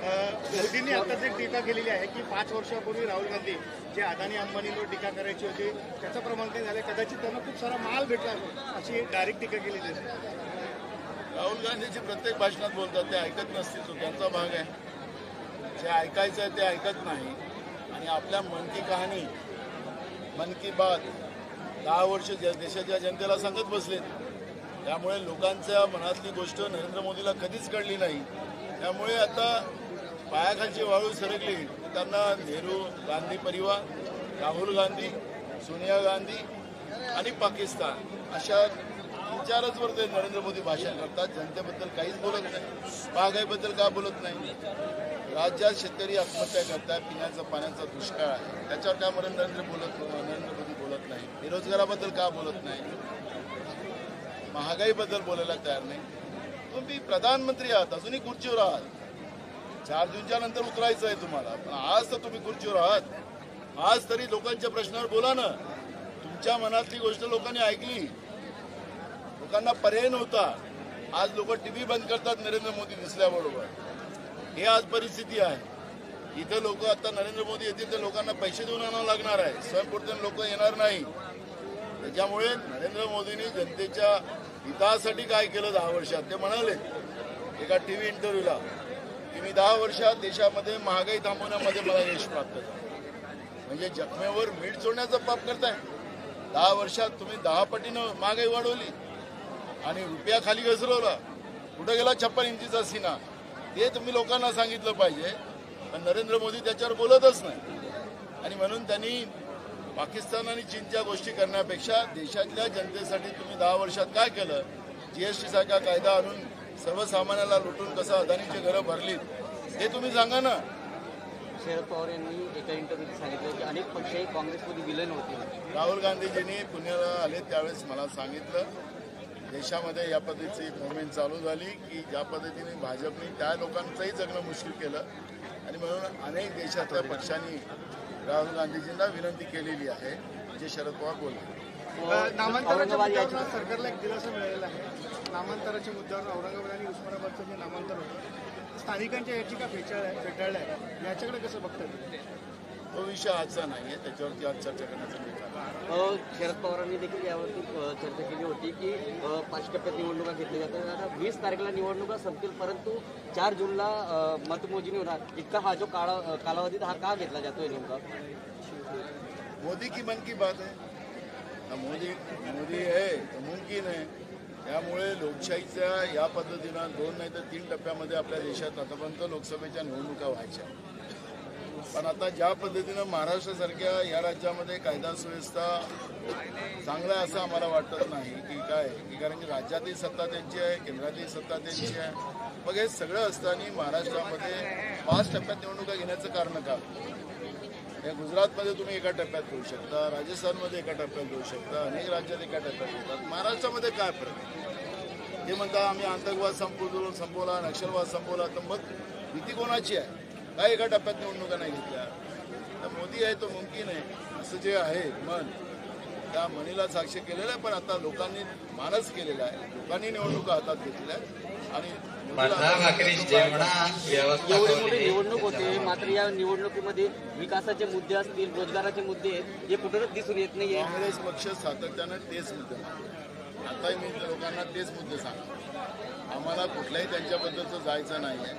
मोदींनी आता जी टीका केलेली आहे की 5 वर्षापूर्वी राहुल गांधी जे अदानी अंबानींवर टीका करायची होती त्याचं प्रमाण काय झालं, कदाचित त्यांना खूप सारा माल भेटला अशी डायरेक्ट टीका केलेली आहे. राहुल गांधीची प्रत्येक भाषणात बोलतात, ते ऐकत नसतील, तो त्यांचा भाग आहे. जे ऐकायचं आहे ते ऐकत नाही आणि आपल्या मन की कहाणी, मन की बात 10 वर्ष देशाच्या जनतेला सांगत बसलेत. त्यामुळे लोकांच्या मनातली गोष्ट नरेंद्र मोदीला कधीच कळली नाही. त्यामुळे आता पायाखालची वाळू सरकली. त्यांना नेहरू गांधी परिवार, राहुल गांधी, सोनिया गांधी आणि पाकिस्तान अशा 3-4च वर ते नरेंद्र मोदी भाषण करतात. जनतेबद्दल काहीच बोलत नाही. महागाईबद्दल का बोलत नाही. राज्यात शेतकरी आत्महत्या करतात, पिण्याचा पाण्याचा दुष्काळ आहे, त्याच्यावर का नरेंद्र मोदी बोलत नाही. बेरोजगाराबद्दल का बोलत नाही. महागाईबद्दल बोलायला तयार नाही. तुम्ही प्रधानमंत्री आहात, अजूनही खुर्चीवर आहात. 4 जूनच्या नंतर उतरायचं आहे तुम्हाला, पण आज तर तुम्ही खुर्चीवर आहात. आज तरी लोकांच्या प्रश्नावर बोला ना. आमच्या मनातली गोष्ट लोकांनी ऐकली. लोकांना पर्याय नव्हता. आज लोक टीव्ही बंद करतात नरेंद्र मोदी दिसल्याबरोबर. हे आज परिस्थिती आहे. इथं लोक आता नरेंद्र मोदी येतील तर लोकांना पैसे देऊन आणावं लागणार आहे. स्वयंपूर्तीने लोक येणार नाही. त्याच्यामुळे नरेंद्र मोदींनी जनतेच्या हितासाठी काय केलं 10 वर्षात ते म्हणाले एका टीव्ही इंटरव्ह्यूला की मी 10 वर्षात देशामध्ये महागाई थांबवण्यामध्ये मला यश प्राप्त झालं. म्हणजे जखमेवर मीठ चोळण्याचं पाप करताय. 10 वर्षात तुम्ही 10 पटीनं महागाई वाढवली आणि रुपया खाली घसरवला. कुठं गेला 56 इंचीचा सीना? ते तुम्ही लोकांना सांगितलं पाहिजे. पण नरेंद्र मोदी त्याच्यावर बोलतच नाही. आणि म्हणून त्यांनी पाकिस्तान आणि चीनच्या गोष्टी करण्यापेक्षा देशातल्या जनतेसाठी तुम्ही 10 वर्षात काय केलं? जीएसटी सारखा कायदा आणून सर्वसामान्याला लुटून कसं अदानीची घरं भरलीत हे तुम्ही सांगा ना. शरद पवार यांनी एका इंटरव्ह्यूत सांगितलं की अनेक पक्ष काँग्रेसमध्ये विलीन होतील. राहुल गांधीजींनी पुण्याला आले त्यावेळेस मला सांगितलं देशामध्ये या पद्धतीची मोहीम चालू झाली की ज्या पद्धतीने भाजपने त्या लोकांचंही जगणं मुश्किल केलं. आणि म्हणून अनेक देशातल्या पक्षांनी राहुल गांधीजींना विनंती केलेली आहे जे शरद पवार बोलले. नामांतराच्या मुद्द्यावर सरकारला एक दिलासा मिळालेला आहे. नामांतराच्या मुद्द्यावर औरंगाबाद आणि उस्मानाबादचं जे नामांतर होतं स्थानिकांच्या याचिका फेटाळल्या आहे. याच्याकडे कसं बघतात? तो विषय आजचा नाहीये. त्याच्यावरती आज चर्चा करण्याचा विचार. शरद पवारांनी देखील यावरती चर्चा केली होती की 5 टप्प्यात निवडणुका घेतल्या जातात. आता 20 तारखेला निवडणुका संपतील परंतु 4 जूनला मतमोजणी होणार. इतका हा जो कालावधीत हा का घेतला जातोय नेमका? मोदी की मन की बात आहे. मोदी है तो मुमकिन आहे. त्यामुळे लोकशाहीच्या या पद्धतीनं 2 नाही तर 3 टप्प्यामध्ये आपल्या देशात आतापर्यंत लोकसभेच्या निवडणुका व्हायच्या. पण आता ज्या पद्धतीनं महाराष्ट्रासारख्या या राज्यामध्ये कायदा सुव्यवस्था चांगला आहे असं आम्हाला वाटत नाही की काय की कारण की राज्यातील सत्ता त्यांची आहे, केंद्रातील सत्ता त्यांची आहे. मग हे सगळं असताना महाराष्ट्रामध्ये 5 टप्प्यात निवडणुका घेण्याचं कारण का? या गुजरातमध्ये तुम्ही एका टप्प्यात घेऊ शकता, राजस्थानमध्ये एका टप्प्यात घेऊ शकता, अनेक राज्यात एका टप्प्यात घेतात. महाराष्ट्रामध्ये काय फरक? हे म्हणता आम्ही आतंकवाद संपवला, नक्षलवाद संपवला. तर मग भीती कोणाची आहे? काय एका टप्प्यात निवडणुका नाही घेतल्या? तर मोदी आहे तो मुमकिन आहे असं जे आहे मन त्या मनीला साक्ष केलेलं आहे. पण आता लोकांनी मानस केलेला आहे. लोकांनी निवडणुका हातात घेतल्या आणि एवढी मोठी निवडणूक होते मात्र या निवडणुकीमध्ये विकासाचे मुद्दे असतील, रोजगाराचे मुद्दे हे कुठेच दिसून येत नाहीये. काँग्रेस पक्ष सातत्यानं तेच मुद्दे मागतो. आता मी लोकांना तेच मुद्दे सांगतो. आम्हाला कुठल्याही त्यांच्याबद्दलचं जायचं नाही आहे.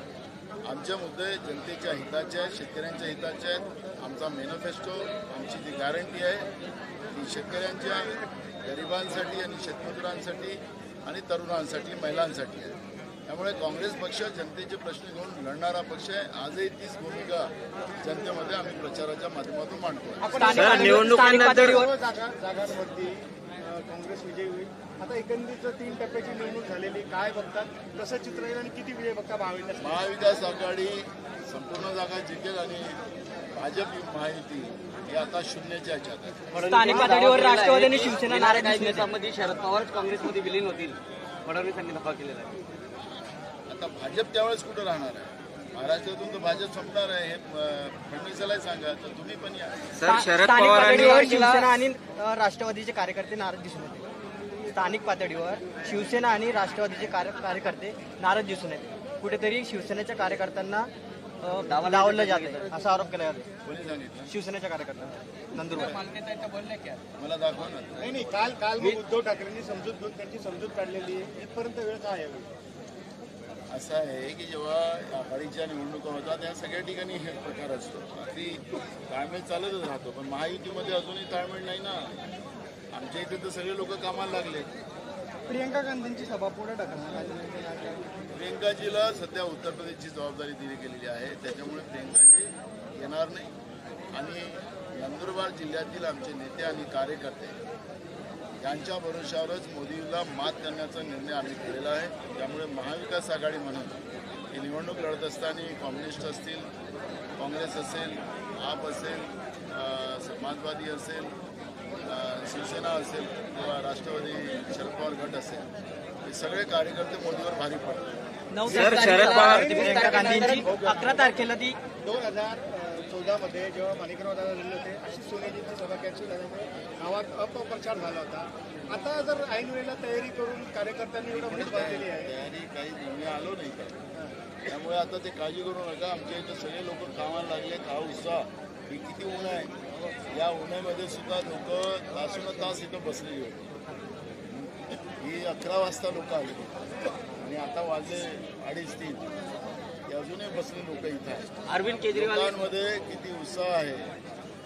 आमचे मुद्दे जनतेच्या हिताचे आहेत, शेतकऱ्यांच्या त्याच्या हिताचे आहेत. आमचा मॅनिफेस्टो, आमची जी गॅरंटी आहे ती शेतकऱ्यांची आहे, गरिबांसाठी आणि शेतमजुरांसाठी आणि तरुणांसाठी, महिलांसाठी आहे. त्यामुळे काँग्रेस पक्ष जनतेचे प्रश्न घेऊन लढणारा पक्ष आहे. आजही तीच भूमिका जनतेमध्ये आम्ही प्रचाराच्या माध्यमातून मांडतो. निवडणुकांवरती काँग्रेस विजयी होईल. आता एकंदरीत 3 टप्प्याची निवडणूक झालेली काय बघतात? कसं चित्र येईल आणि किती विजय बघता? महाविकास आघाडी संपूर्ण जागा जिंकेल आणि भाजप महायुती ही आता शून्याच्या ह्याच्यात आहे. स्थानिक पातळीवर राष्ट्रवादी आणि शिवसेना नाराज दिवसामध्ये शरद पवार काँग्रेसमध्ये विलीन होतील फडणवीसांनी दावा केलेला आहे. आता भाजप त्यावेळेस कुठं राहणार आहे? महाराष्ट्रातून तर भाजप संपणार आहे हे फडणवीसालाही सांगा. तर तुम्ही पण या. शरद पवार शिवसेना आणि राष्ट्रवादीचे कार्यकर्ते नाराज दिसून येते. स्थानिक पातळीवर शिवसेना आणि राष्ट्रवादीचे कार्यकर्ते नाराज दिसून येते. कुठेतरी शिवसेनेच्या कार्यकर्त्यांना डावललं जाते असा आरोप केला जातो. कोणी सांगितलं? शिवसेनेच्या कार्यकर्त्यांना नंदुरबार मला दाखवा ना. नाही काल उद्धव ठाकरेंनी समजूत घेऊन त्यांची समजूत काढलेली आहे. इथपर्यंत वेळ काय आहे? असं आहे की जेव्हा आघाडीच्या निवडणुका होतात त्या सगळ्या ठिकाणी हे प्रकार असतो. अगदी ताळमेळ चालतच राहतो. पण महायुतीमध्ये अजूनही ताळमेळ नाही ना. आमच्या इथे तर सगळे लोक कामाला लागले. प्रियंका गांधींची सभा पुढे ढकलणार. प्रियंकाजीला सध्या उत्तर प्रदेशची जबाबदारी दिली गेलेली आहे. त्याच्यामुळे प्रियंकाजी येणार नाही. आणि नंदुरबार जिल्ह्यातील आमचे नेते आणि कार्यकर्ते यांच्या भरोशावरच मोदीला मात करण्याचा निर्णय आम्ही केलेला आहे. त्यामुळे महाविकास आघाडी म्हणून ही निवडणूक लढत असताना कम्युनिस्ट असतील, काँग्रेस असेल, आप असेल, समाजवादी असेल, शिवसेना असेल किंवा राष्ट्रवादी शरद पवार गट असेल, हे सगळे कार्यकर्ते मोदीवर भारी पडतात. शरद पवार प्रियंका गांधींची 11 तारखेला ती 2024 2014 जेव्हा माणिकराव दादा झाले होते अशी सोनियाजींची सभा कॅन्सल झाल्यामुळे गावात अपप्रचार झाला होता. आता जर ऐन वेळेला तयारी करून कार्यकर्त्यांनी एवढं मत बांधलेली आहे, तयारी काही मी आलो नाही का, त्यामुळे आता ते काळजी करू नका. आमच्या इथं सगळे लोक कामाला लागले. हा उत्साह, ही किती ऊन आहे, या उन्हामध्ये सुद्धा लोक तासून तास इथं बसलेली होती. ही 11 वाजता लोक आली आणि आता वाजले 2:30-3, ते अजूनही बसले लोक इथं आहेत. अरविंद केजरीवाल लोकांमध्ये किती उत्साह आहे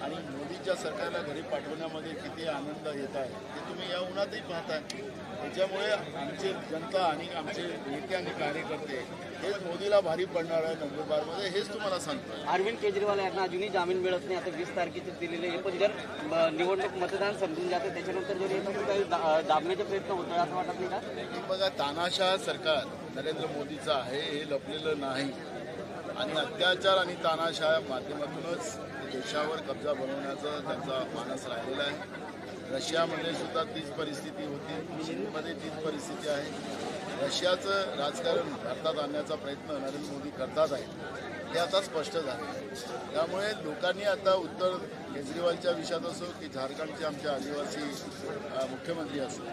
आणि मोदीच्या सरकारला घरी पाठवण्यामध्ये किती आनंद येत आहे ते तुम्ही या उन्हातही पाहताय. त्याच्यामुळे आमची जनता आणि आमचे नेते आणि कार्यकर्ते हेच मोदीला भारी पडणार आहे नंदुरबारमध्ये, हेच तुम्हाला सांगतो. अरविंद केजरीवाल यांना अजूनही जामीन मिळत नाही. आता 20 तारखेचे दिलेले हे पण जर निवडणूक मतदान समजून जाते त्याच्यानंतर जर येत काही दाबण्याचे प्रयत्न होतो असं वाटत नाही का? बघा, तानाशाह सरकार नरेंद्र मोदीचं आहे, हे लपलेलं नाही आणि अत्याचार आणि तानाशाह माध्यमातूनच देशावर कब्जा बनवण्याचा त्यांचा मानस राहिलेला आहे. रशियामध्ये सुद्धा तीच परिस्थिती होती, चीनमध्ये तीच परिस्थिती आहे. रशियाचं राजकारण भारतात आणण्याचा प्रयत्न नरेंद्र मोदी करतात आहेत, हे आता स्पष्ट झाले. त्यामुळे लोकांनी आता उत्तर केजरीवालच्या विषयात असो की झारखंडचे आमचे आदिवासी मुख्यमंत्री असो,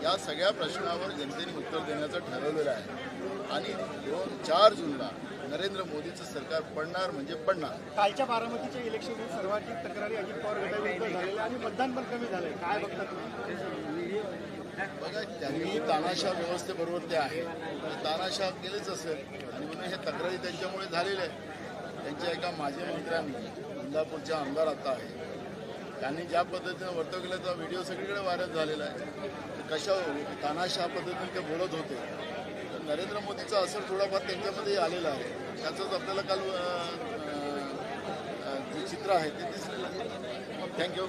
या सगळ्या प्रश्नावर जनतेने उत्तर देण्याचं ठरवलेलं आहे आणि 4 जूनला नरेंद्र मोदीचं सरकार पडणार म्हणजे पडणार. कालच्या बारामतीच्या इलेक्शनमध्ये सर्वाधिक तक्रारी अजित पवार गटाविरुद्ध झालेल्या आणि मतदान पण कमी झालंय, काय बघता तुम्ही? बघा, त्यांनी तानाशाह व्यवस्थेबरोबर ते आहे, तानाशाह केलेच असेल आणि म्हणून हे तक्रारी त्यांच्यामुळे झालेल्या आहेत. त्यांच्या एका माजी मंत्र्यांनी, इंदापूरचे आमदार आता आहे, त्यांनी ज्या पद्धतीनं वर्तव केलं तो व्हिडिओ सगळीकडे व्हायरल झालेला आहे. कशा तानाशाह पद्धतीने ते बोलत होते, तर नरेंद्र मोदीचा असर थोडाफार त्यांच्यामध्ये आलेला आहे. त्याचंच आपल्याला काल जे चित्र आहे ते दिसलेलं आहे. थँक्यू.